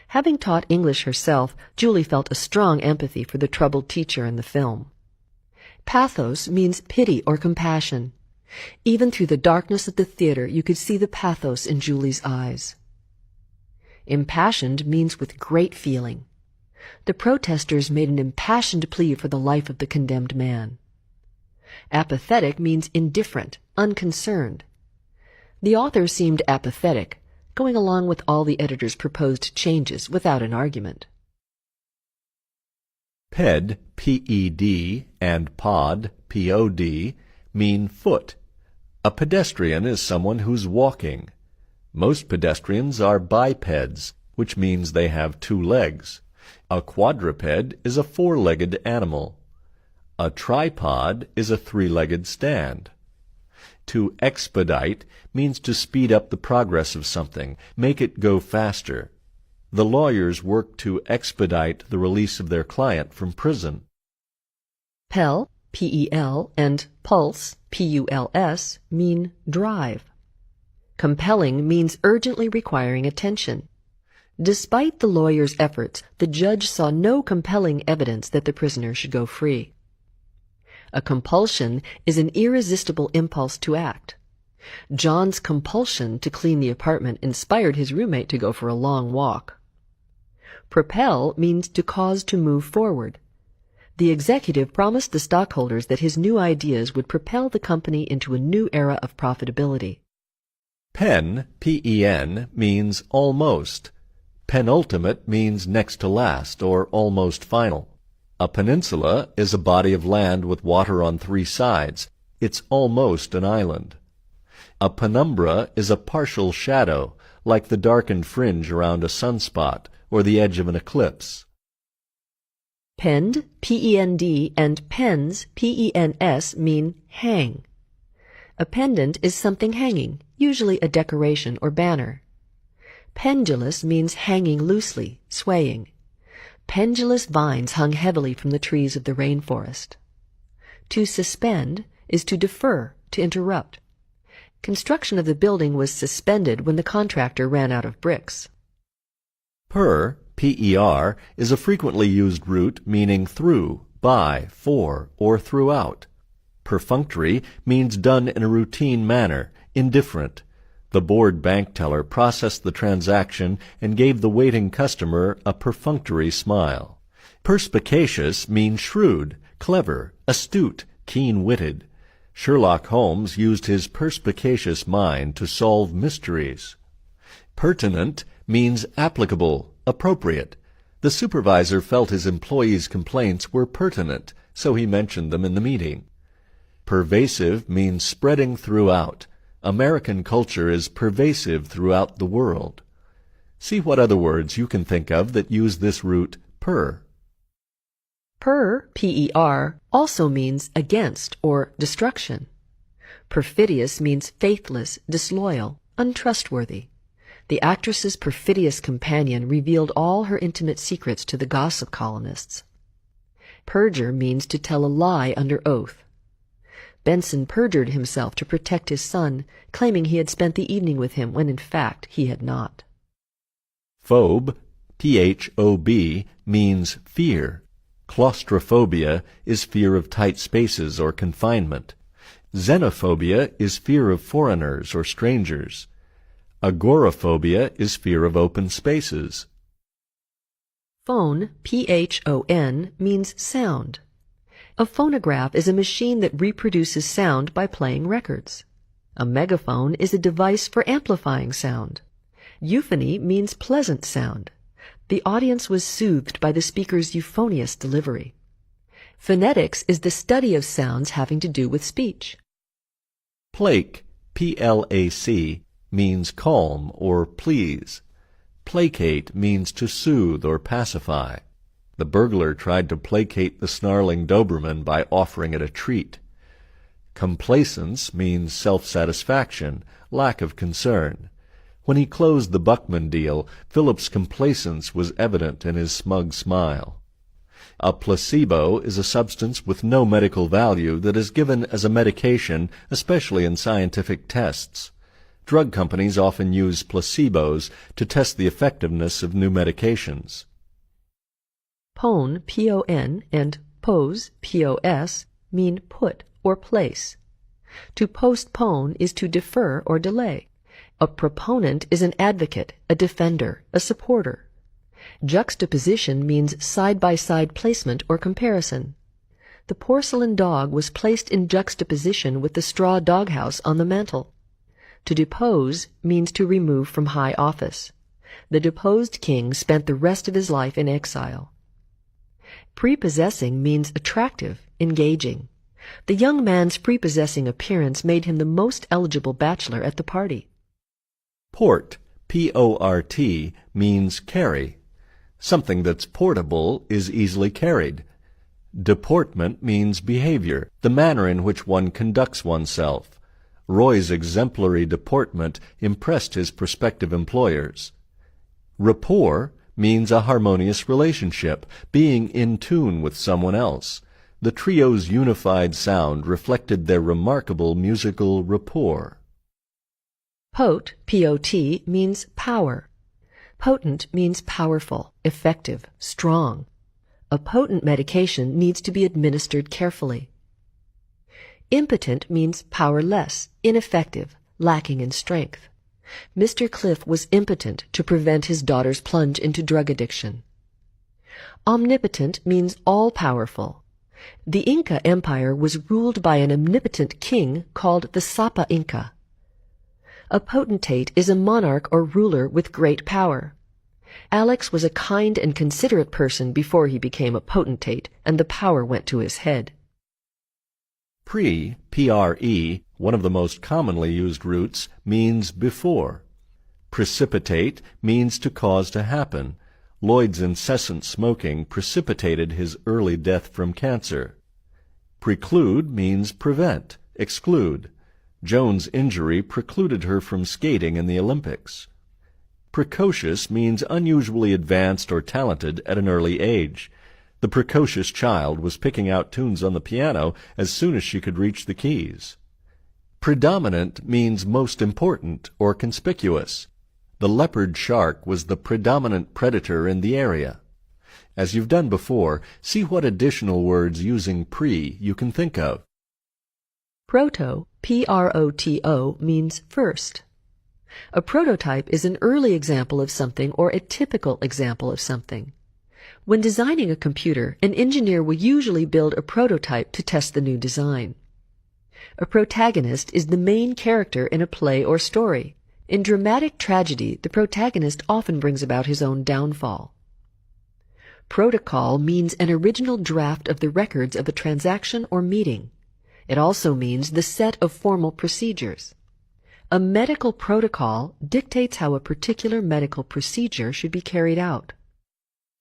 Having taught English herself, Julie felt a strong empathy for the troubled teacher in the film. Pathos means pity or compassion. Even through the darkness of the theater, you could see the pathos in Julie's eyes. Impassioned means with great feeling. The protesters made an impassioned plea for the life of the condemned man. Apathetic means indifferent, unconcerned. The author seemed apathetic, going along with all the editor's proposed changes without an argument. Ped, P-E-D, and pod, P-O-D, mean foot. A pedestrian is someone who's walking. Most pedestrians are bipeds, which means they have 2 legs. A quadruped is a 4-legged animal. A tripod is a 3-legged stand. To expedite means to speed up the progress of something, make it go faster. The lawyers work to expedite the release of their client from prison. Pel, P-E-L, and pulse, P-U-L-S, mean drive. Compelling means urgently requiring attention. Despite the lawyer's efforts, the judge saw no compelling evidence that the prisoner should go free. A compulsion is an irresistible impulse to act. John's compulsion to clean the apartment inspired his roommate to go for a long walk. Propel means to cause to move forward. The executive promised the stockholders that his new ideas would propel the company into a new era of profitability. Pen, P-E-N, means almost. Penultimate means next to last, or almost final. A peninsula is a body of land with water on 3 sides. It's almost an island. A penumbra is a partial shadow, like the darkened fringe around a sunspot or the edge of an eclipse. Pend, P-E-N-D, and pens, P-E-N-S, mean hang. A pendant is something hanging, usually a decoration or banner. Pendulous means hanging loosely, swaying. Pendulous vines hung heavily from the trees of the rainforest. To suspend is to defer, to interrupt. Construction of the building was suspended when the contractor ran out of bricks. Per, P-E-R, is a frequently used root meaning through, by, for, or throughout. Perfunctory means done in a routine manner, indifferent. The bored bank teller processed the transaction and gave the waiting customer a perfunctory smile. Perspicacious means shrewd, clever, astute, keen-witted. Sherlock Holmes used his perspicacious mind to solve mysteries. Pertinent means applicable, appropriate. The supervisor felt his employees' complaints were pertinent, so he mentioned them in the meeting. Pervasive means spreading throughout. American culture is pervasive throughout the world. See what other words you can think of that use this root per. Per, P-E-R, also means against or destruction. Perfidious means faithless, disloyal, untrustworthy. The actress's perfidious companion revealed all her intimate secrets to the gossip columnists. Perjure means to tell a lie under oath. Benson perjured himself to protect his son, claiming he had spent the evening with him when in fact he had not. Phobe, P-H-O-B, means fear. Claustrophobia is fear of tight spaces or confinement. Xenophobia is fear of foreigners or strangers. Agoraphobia is fear of open spaces. Phone, P-H-O-N, means sound. A phonograph is a machine that reproduces sound by playing records. A megaphone is a device for amplifying sound. Euphony means pleasant sound. The audience was soothed by the speaker's euphonious delivery. Phonetics is the study of sounds having to do with speech. Plac, P-L-A-C, means calm or please. Placate means to soothe or pacify. The burglar tried to placate the snarling Doberman by offering it a treat. Complacence means self-satisfaction, lack of concern. When he closed the Buckman deal, Philip's complacence was evident in his smug smile. A placebo is a substance with no medical value that is given as a medication, especially in scientific tests. Drug companies often use placebos to test the effectiveness of new medications. Pone, P-O-N, and pose, P-O-S, mean put or place. To postpone is to defer or delay. A proponent is an advocate, a defender, a supporter. Juxtaposition means side-by-side placement or comparison. The porcelain dog was placed in juxtaposition with the straw doghouse on the mantel. To depose means to remove from high office. The deposed king spent the rest of his life in exile. Prepossessing means attractive, engaging. The young man's prepossessing appearance made him the most eligible bachelor at the party. Port, P-O-R-T, means carry. Something that's portable is easily carried. Deportment means behavior, the manner in which one conducts oneself. Roy's exemplary deportment impressed his prospective employers. Rapport means a harmonious relationship, being in tune with someone else. The trio's unified sound reflected their remarkable musical rapport. Pot, P-O-T, means power. Potent means powerful, effective, strong. A potent medication needs to be administered carefully. Impotent means powerless, ineffective, lacking in strength. Mr. Cliff was impotent to prevent his daughter's plunge into drug addiction. Omnipotent means all-powerful. The Inca Empire was ruled by an omnipotent king called the Sapa Inca. A potentate is a monarch or ruler with great power. Alex was a kind and considerate person before he became a potentate, and the power went to his head. Pre, P-R-E, one of the most commonly used roots, means before. Precipitate means to cause to happen. Lloyd's incessant smoking precipitated his early death from cancer. Preclude means prevent, exclude. Joan's injury precluded her from skating in the Olympics. Precocious means unusually advanced or talented at an early age. The precocious child was picking out tunes on the piano as soon as she could reach the keys. Predominant means most important or conspicuous. The leopard shark was the predominant predator in the area. As you've done before, see what additional words using pre you can think of. Proto, P-R-O-T-O, means first. A prototype is an early example of something or a typical example of something. When designing a computer, an engineer will usually build a prototype to test the new design. A protagonist is the main character in a play or story. In dramatic tragedy, the protagonist often brings about his own downfall. Protocol means an original draft of the records of a transaction or meeting. It also means the set of formal procedures. A medical protocol dictates how a particular medical procedure should be carried out.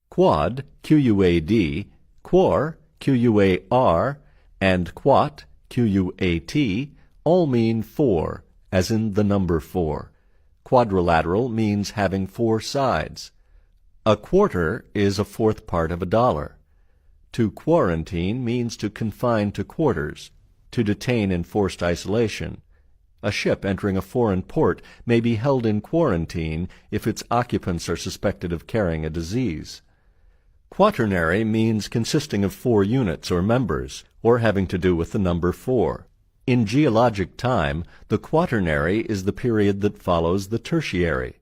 Quad, Q-U-A-D, quar, Q-U-A-R, and quat, Q-U-A-T, all mean four, as in the number 4. Quadrilateral means having 4 sides. A quarter is a fourth part of a dollar. To quarantine means to confine to quarters, to detain in forced isolation. A ship entering a foreign port may be held in quarantine if its occupants are suspected of carrying a disease. Quaternary means consisting of 4 units or members, or having to do with the number 4. In geologic time, the quaternary is the period that follows the tertiary.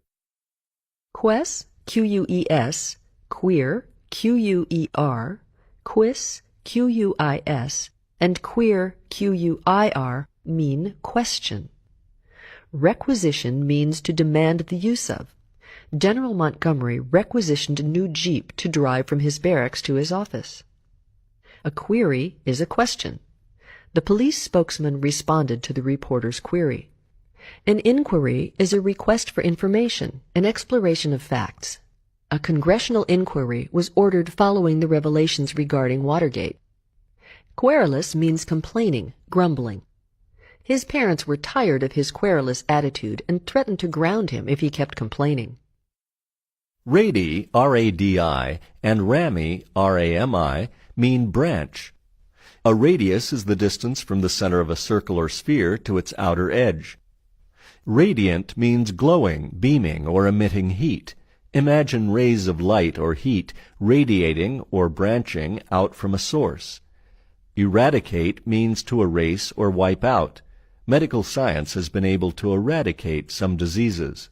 Ques, Q-U-E-S, queer, Q-U-E-R, quis, Q-U-I-S, and queer, Q-U-I-R, mean question. Requisition means to demand the use of. General Montgomery requisitioned a new jeep to drive from his barracks to his office. A query is a question. The police spokesman responded to the reporter's query. An inquiry is a request for information, an exploration of facts. A congressional inquiry was ordered following the revelations regarding Watergate. Querulous means complaining, grumbling. His parents were tired of his querulous attitude and threatened to ground him if he kept complaining. Radi, R-A-D-I, and rami, R-A-M-I, mean branch. A radius is the distance from the center of a circle or sphere to its outer edge. Radiant means glowing, beaming, or emitting heat. Imagine rays of light or heat radiating or branching out from a source. Eradicate means to erase or wipe out. Medical science has been able to eradicate some diseases.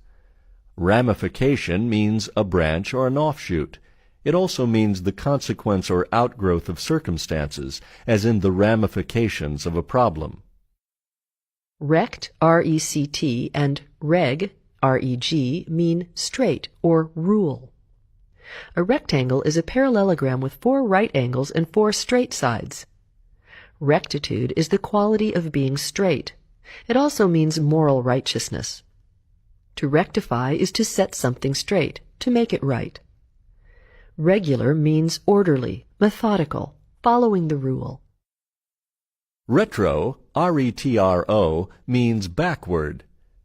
Ramification means a branch or an offshoot. It also means the consequence or outgrowth of circumstances, as in the ramifications of a problem. Rect, R-E-C-T, and reg, R-E-G, mean straight or rule. A rectangle is a parallelogram with 4 right angles and 4 straight sides. Rectitude is the quality of being straight. It also means moral righteousness. To rectify is to set something straight, to make it right. Regular means orderly, methodical, following the rule. Retro, R-E-T-R-O, means backward.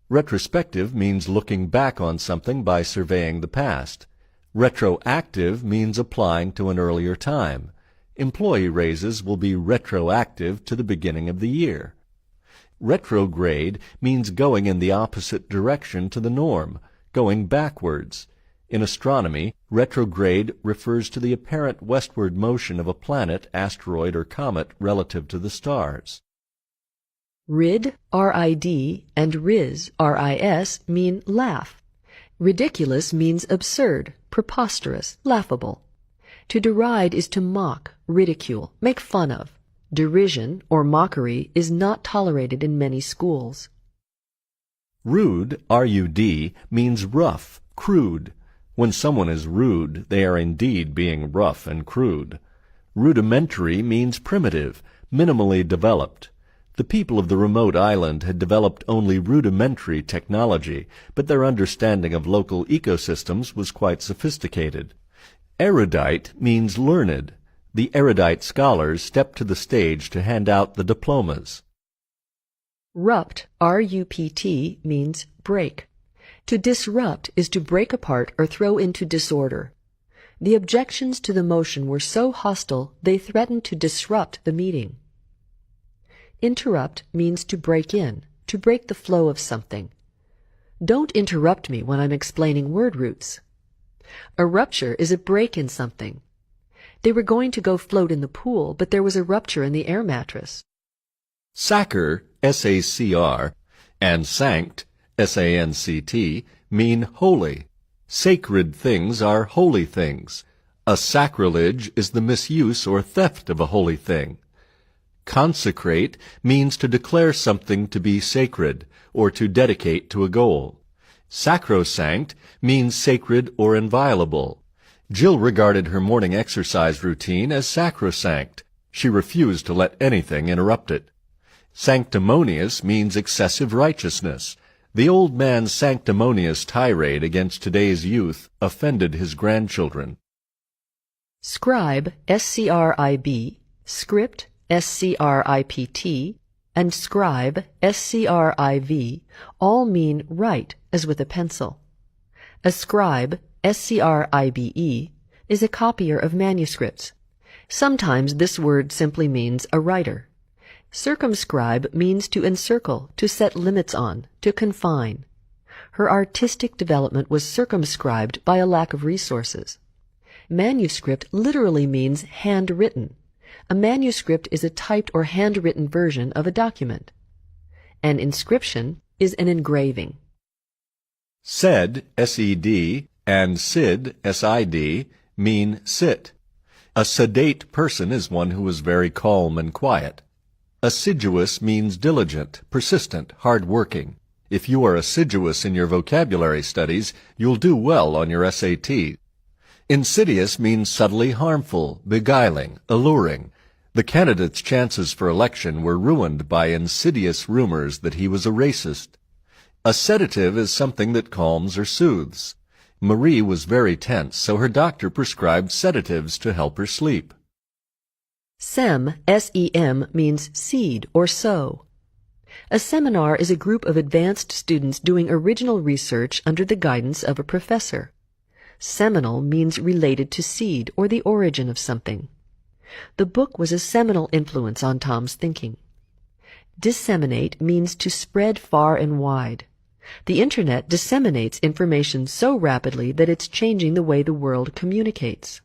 Retrospective means looking back on something by surveying the past. Retroactive means applying to an earlier time. Employee raises will be retroactive to the beginning of the year. Retrograde means going in the opposite direction to the norm, going backwards. In astronomy, retrograde refers to the apparent westward motion of a planet, asteroid, or comet relative to the stars. Rid, R-I-D, and riz, R-I-S, mean laugh. Ridiculous means absurd, preposterous, laughable. To deride is to mock, ridicule, make fun of. Derision, or mockery, is not tolerated in many schools. Rude, R-U-D, means rough, crude. When someone is rude, they are indeed being rough and crude. Rudimentary means primitive, minimally developed. The people of the remote island had developed only rudimentary technology, but their understanding of local ecosystems was quite sophisticated. Erudite means learned. The erudite scholars stepped to the stage to hand out the diplomas. Rupt, R-U-P-T, means break. To disrupt is to break apart or throw into disorder. The objections to the motion were so hostile they threatened to disrupt the meeting. Interrupt means to break in, to break the flow of something. Don't interrupt me when I'm explaining word roots. A rupture is a break in something. They were going to go float in the pool, but there was a rupture in the air mattress. Sacer, S-A-C-R, and sanct, S-A-N-C-T, mean holy. Sacred things are holy things. A sacrilege is the misuse or theft of a holy thing. Consecrate means to declare something to be sacred, or to dedicate to a goal. Sacrosanct means sacred or inviolable. Jill regarded her morning exercise routine as sacrosanct. She refused to let anything interrupt it. Sanctimonious means excessive righteousness. The old man's sanctimonious tirade against today's youth offended his grandchildren. Scribe, S-C-R-I-B, script, S-C-R-I-P-T, and scribe, S-C-R-I-V, all mean write, as with a pencil. A scribe, S-C-R-I-B-E, is a copier of manuscripts. Sometimes this word simply means a writer. Circumscribe means to encircle, to set limits on, to confine. Her artistic development was circumscribed by a lack of resources. Manuscript literally means handwritten. A manuscript is a typed or handwritten version of a document. An inscription is an engraving. Sed, S-E-D, and sid, S-I-D, mean sit. A sedate person is one who is very calm and quiet. Assiduous means diligent, persistent, hard-working. If you are assiduous in your vocabulary studies, you'll do well on your SAT. Insidious means subtly harmful, beguiling, alluring. The candidate's chances for election were ruined by insidious rumors that he was a racist. A sedative is something that calms or soothes. Marie was very tense, so her doctor prescribed sedatives to help her sleep. SEM, S-E-M, means seed or sow. A seminar is a group of advanced students doing original research under the guidance of a professor. Seminal means related to seed or the origin of something. The book was a seminal influence on Tom's thinking. Disseminate means to spread far and wide. The Internet disseminates information so rapidly that it's changing the way the world communicates.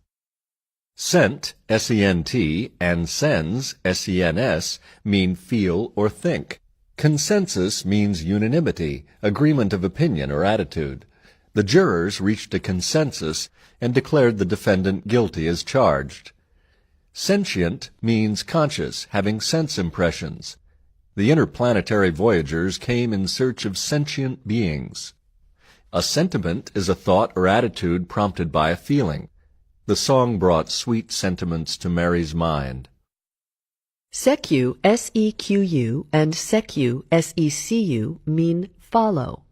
Sent, S-E-N-T, and sens, S-E-N-S, mean feel or think. Consensus means unanimity, agreement of opinion or attitude. The jurors reached a consensus and declared the defendant guilty as charged. Sentient means conscious, having sense impressions. The interplanetary voyagers came in search of sentient beings. A sentiment is a thought or attitude prompted by a feeling. The song brought sweet sentiments to Mary's mind. Secu, S-E-Q-U, and secu, S-E-C-U, mean follow.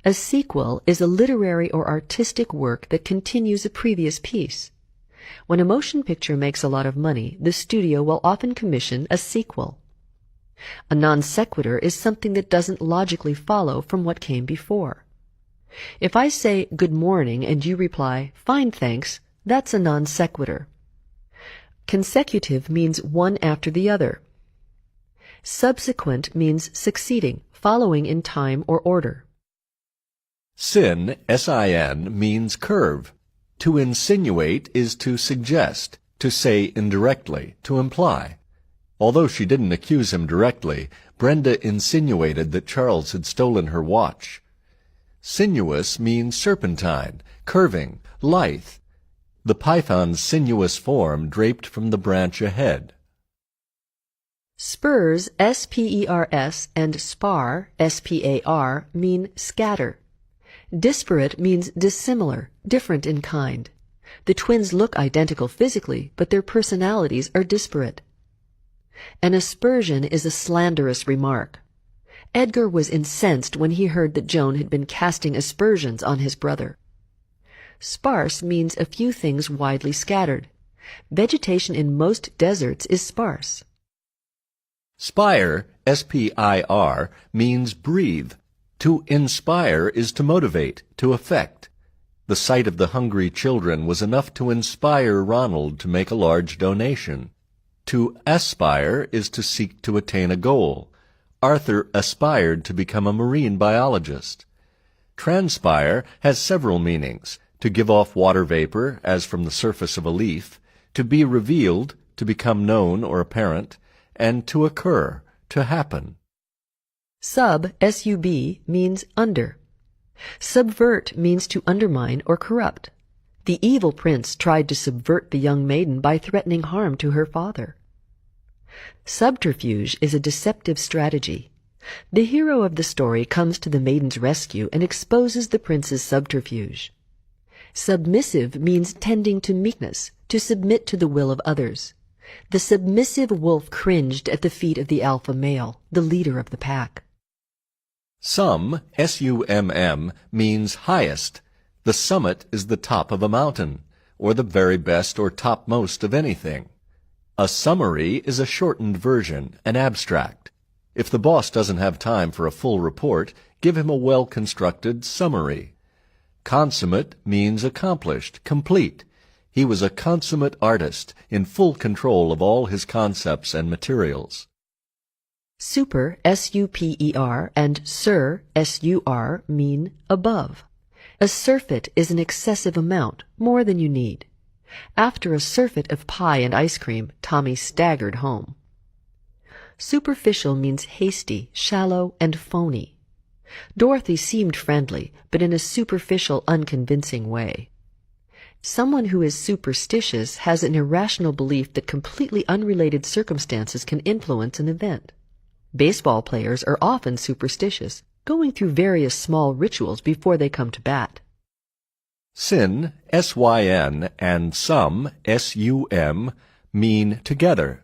A sequel is a literary or artistic work that continues a previous piece. When a motion picture makes a lot of money, the studio will often commission a sequel. A non sequitur is something that doesn't logically follow from what came before. If I say good morning and you reply, fine thanks, that's a non sequitur. Consecutive means one after the other. Subsequent means succeeding, following in time or order. Sin, S-I-N, means curve. To insinuate is to suggest, to say indirectly, to imply. Although she didn't accuse him directly, Brenda insinuated that Charles had stolen her watch. Sinuous means serpentine, curving, lithe. The python's sinuous form draped from the branch ahead. Spurs, S-P-E-R-S, and spar, S-P-A-R, mean scatter. Disparate means dissimilar, different in kind. The twins look identical physically, but their personalities are disparate. An aspersion is a slanderous remark. Edgar was incensed when he heard that Joan had been casting aspersions on his brother. Sparse means a few things widely scattered. Vegetation in most deserts is sparse. Spire, S-P-I-R, means breathe. To inspire is to motivate, to affect. The sight of the hungry children was enough to inspire Ronald to make a large donation. To aspire is to seek to attain a goal. Arthur aspired to become a marine biologist. Transpire has several meanings: to give off water vapor, as from the surface of a leaf, to be revealed, to become known or apparent, and to occur, to happen. Sub, S-U-B, means under. Subvert means to undermine or corrupt. The evil prince tried to subvert the young maiden by threatening harm to her father. Subterfuge is a deceptive strategy. The hero of the story comes to the maiden's rescue and exposes the prince's subterfuge. Submissive means tending to meekness, to submit to the will of others. The submissive wolf cringed at the feet of the alpha male, the leader of the pack. Sum, S-U-M-M, means highest. The summit is the top of a mountain, or the very best or topmost of anything. A summary is a shortened version, an abstract. If the boss doesn't have time for a full report, give him a well-constructed summary. Consummate means accomplished, complete. He was a consummate artist, in full control of all his concepts and materials. Super, S-U-P-E-R, and sur, S-U-R, mean above. A surfeit is an excessive amount, more than you need. After a surfeit of pie and ice cream, Tommy staggered home. Superficial means hasty, shallow, and phony. Dorothy seemed friendly, but in a superficial, unconvincing way. Someone who is superstitious has an irrational belief that completely unrelated circumstances can influence an event. Baseball players are often superstitious, going through various small rituals before they come to bat. Syn, S-Y-N, and sum, S-U-M, mean together.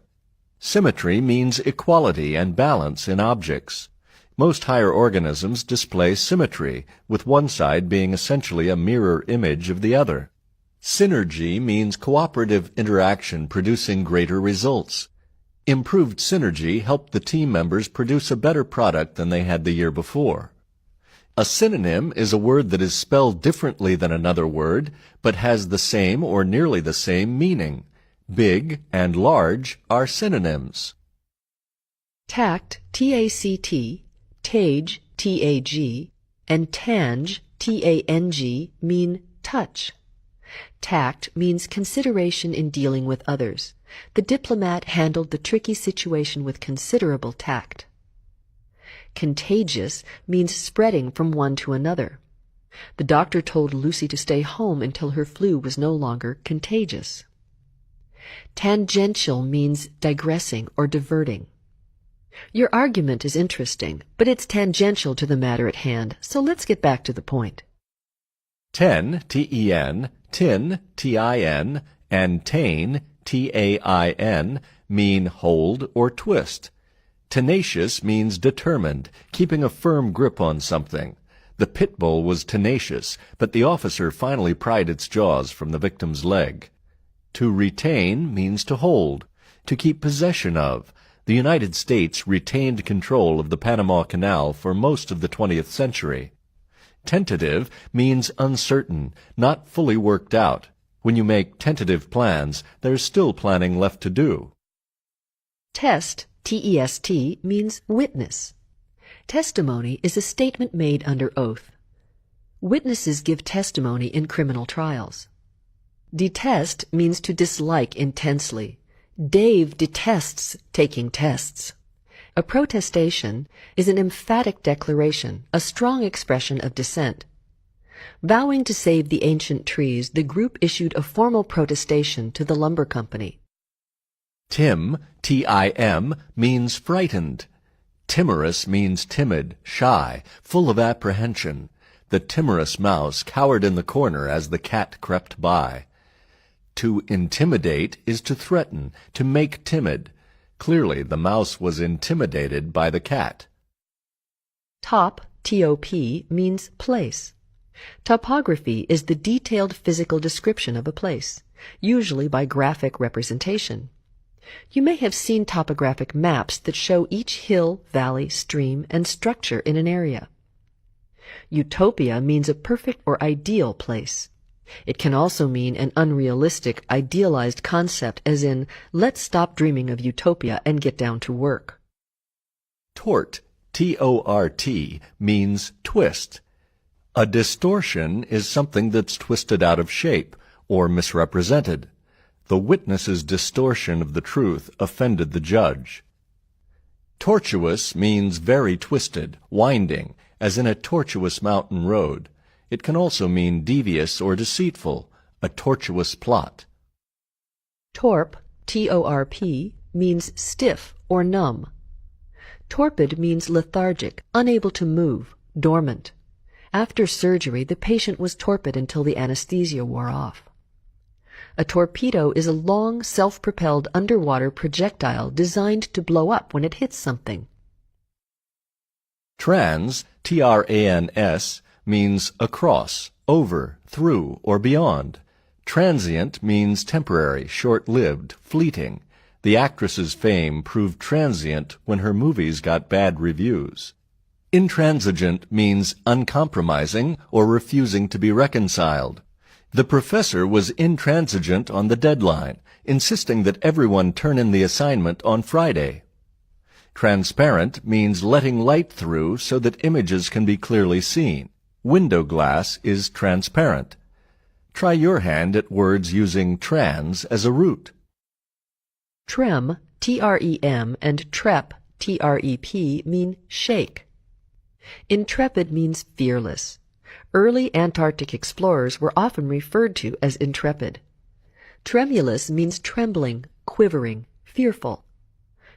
Symmetry means equality and balance in objects. Most higher organisms display symmetry, with one side being essentially a mirror image of the other. Synergy means cooperative interaction producing greater results. Improved synergy helped the team members produce a better product than they had the year before. A synonym is a word that is spelled differently than another word, but has the same or nearly the same meaning. Big and large are synonyms. Tact, T-A-C-T, tage, T-A-G, and tange, T-A-N-G, mean touch. Tact means consideration in dealing with others. The diplomat handled the tricky situation with considerable tact. Contagious means spreading from one to another. The doctor told Lucy to stay home until her flu was no longer contagious. Tangential means digressing or diverting. Your argument is interesting, but it's tangential to the matter at hand, so let's get back to the point. Ten, T-E-N, tin, T-I-N, and tain, T-A-I-N, mean hold or twist. Tenacious means determined, keeping a firm grip on something. The pit bull was tenacious, but the officer finally pried its jaws from the victim's leg. To retain means to hold, to keep possession of. The United States retained control of the Panama Canal for most of the 20th century. Tentative means uncertain, not fully worked out. When you make tentative plans, there's still planning left to do. Test, T-E-S-T, means witness. Testimony is a statement made under oath. Witnesses give testimony in criminal trials. Detest means to dislike intensely. Dave detests taking tests. A protestation is an emphatic declaration, a strong expression of dissent. Vowing to save the ancient trees, the group issued a formal protestation to the lumber company. Tim, T-I-M, means frightened. Timorous means timid, shy, full of apprehension. The timorous mouse cowered in the corner as the cat crept by. To intimidate is to threaten, to make timid. Clearly, the mouse was intimidated by the cat. Top, T-O-P, means place. Topography is the detailed physical description of a place, usually by graphic representation. You may have seen topographic maps that show each hill, valley, stream, and structure in an area. Utopia means a perfect or ideal place. It can also mean an unrealistic, idealized concept, as in, let's stop dreaming of utopia and get down to work. Tort, T-O-R-T, means twist. A distortion is something that's twisted out of shape or misrepresented. The witness's distortion of the truth offended the judge. Tortuous means very twisted, winding, as in a tortuous mountain road. It can also mean devious or deceitful, a tortuous plot. Torp, T-O-R-P, means stiff or numb. Torpid means lethargic, unable to move, dormant. After surgery, the patient was torpid until the anesthesia wore off. A torpedo is a long, self-propelled underwater projectile designed to blow up when it hits something. Trans, T-R-A-N-S, means across, over, through, or beyond. Transient means temporary, short-lived, fleeting. The actress's fame proved transient when her movies got bad reviews. Intransigent means uncompromising or refusing to be reconciled. The professor was intransigent on the deadline, insisting that everyone turn in the assignment on Friday. Transparent means letting light through so that images can be clearly seen. Window glass is transparent. Try your hand at words using trans as a root. Trem, T-R-E-M, and trep, T-R-E-P, mean shake. Intrepid means fearless. Early Antarctic explorers were often referred to as intrepid. Tremulous means trembling, quivering, fearful.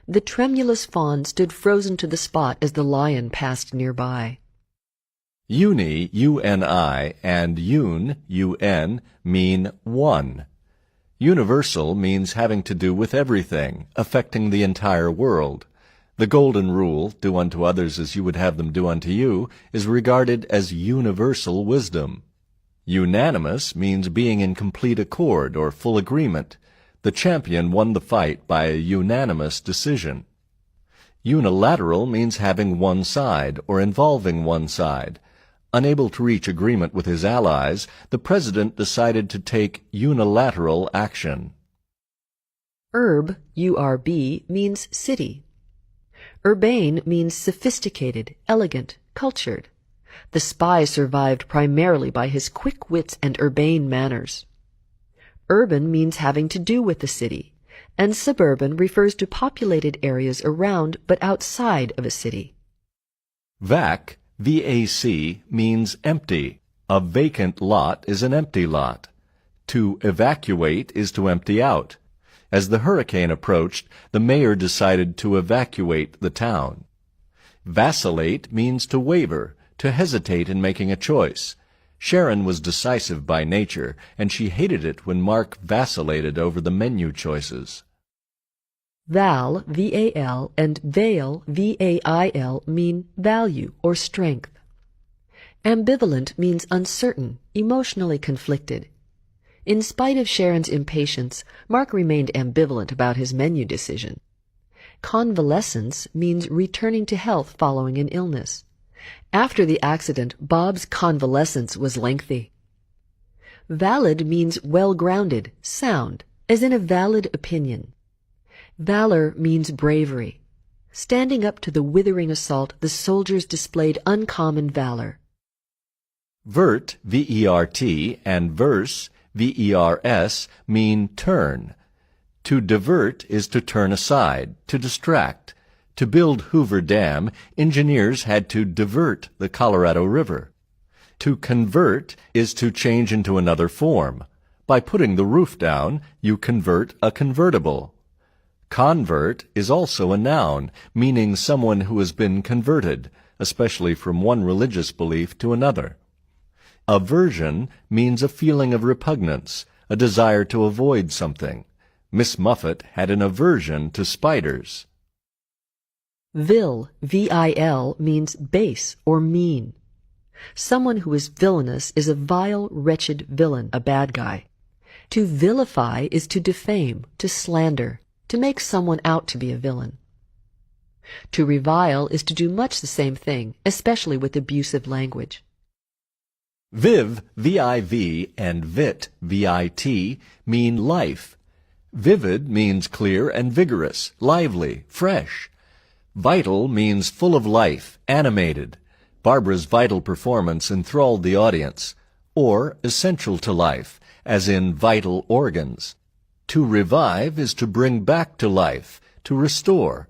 The tremulous fawn stood frozen to the spot as the lion passed nearby. Uni, U-N-I, and un, U-N, mean one. Universal means having to do with everything, affecting the entire world. The golden rule, do unto others as you would have them do unto you, is regarded as universal wisdom. Unanimous means being in complete accord or full agreement. The champion won the fight by a unanimous decision. Unilateral means having one side or involving one side. Unable to reach agreement with his allies, the president decided to take unilateral action. Urb, U-R-B, means city. Urbane means sophisticated, elegant, cultured. The spy survived primarily by his quick wits and urbane manners. Urban means having to do with the city, and suburban refers to populated areas around but outside of a city. Vac, V-A-C, means empty. A vacant lot is an empty lot. To evacuate is to empty out. As the hurricane approached, the mayor decided to evacuate the town. Vacillate means to waver, to hesitate in making a choice. Sharon was decisive by nature, and she hated it when Mark vacillated over the menu choices. Val, V-A-L, and Vail, V-A-I-L, mean value or strength. Ambivalent means uncertain, emotionally conflicted. In spite of Sharon's impatience, Mark remained ambivalent about his menu decision. Convalescence means returning to health following an illness. After the accident, Bob's convalescence was lengthy. Valid means well-grounded, sound, as in a valid opinion. Valor means bravery. Standing up to the withering assault, the soldiers displayed uncommon valor. Vert, V-E-R-T, and verse, V-E-R-S, mean turn. To divert is to turn aside, to distract. To build Hoover Dam, engineers had to divert the Colorado River. To convert is to change into another form. By putting the roof down, you convert a convertible. Convert is also a noun, meaning someone who has been converted, especially from one religious belief to another. Aversion means a feeling of repugnance, a desire to avoid something. Miss Muffet had an aversion to spiders. Vil, V-I-L, means base or mean. Someone who is villainous is a vile, wretched villain, a bad guy. To vilify is to defame, to slander, to make someone out to be a villain. To revile is to do much the same thing, especially with abusive language. Viv, V-I-V, and vit, V-I-T, mean life. Vivid means clear and vigorous, lively, fresh. Vital means full of life, animated. Barbara's vital performance enthralled the audience. Or essential to life, as in vital organs. To revive is to bring back to life, to restore.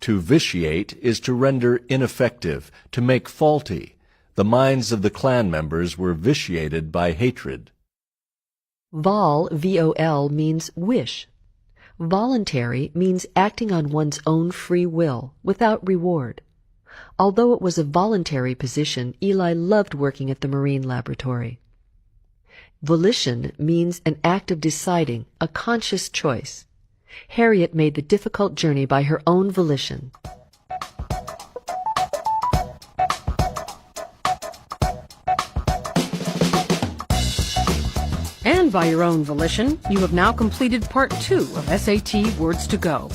To vitiate is to render ineffective, to make faulty. The minds of the clan members were vitiated by hatred. Vol, V-O-L, means wish. Voluntary means acting on one's own free will, without reward. Although it was a voluntary position, Eli loved working at the Marine Laboratory. Volition means an act of deciding, a conscious choice. Harriet made the difficult journey by her own volition. And by your own volition, you have now completed Part 2 of SAT Words to Go.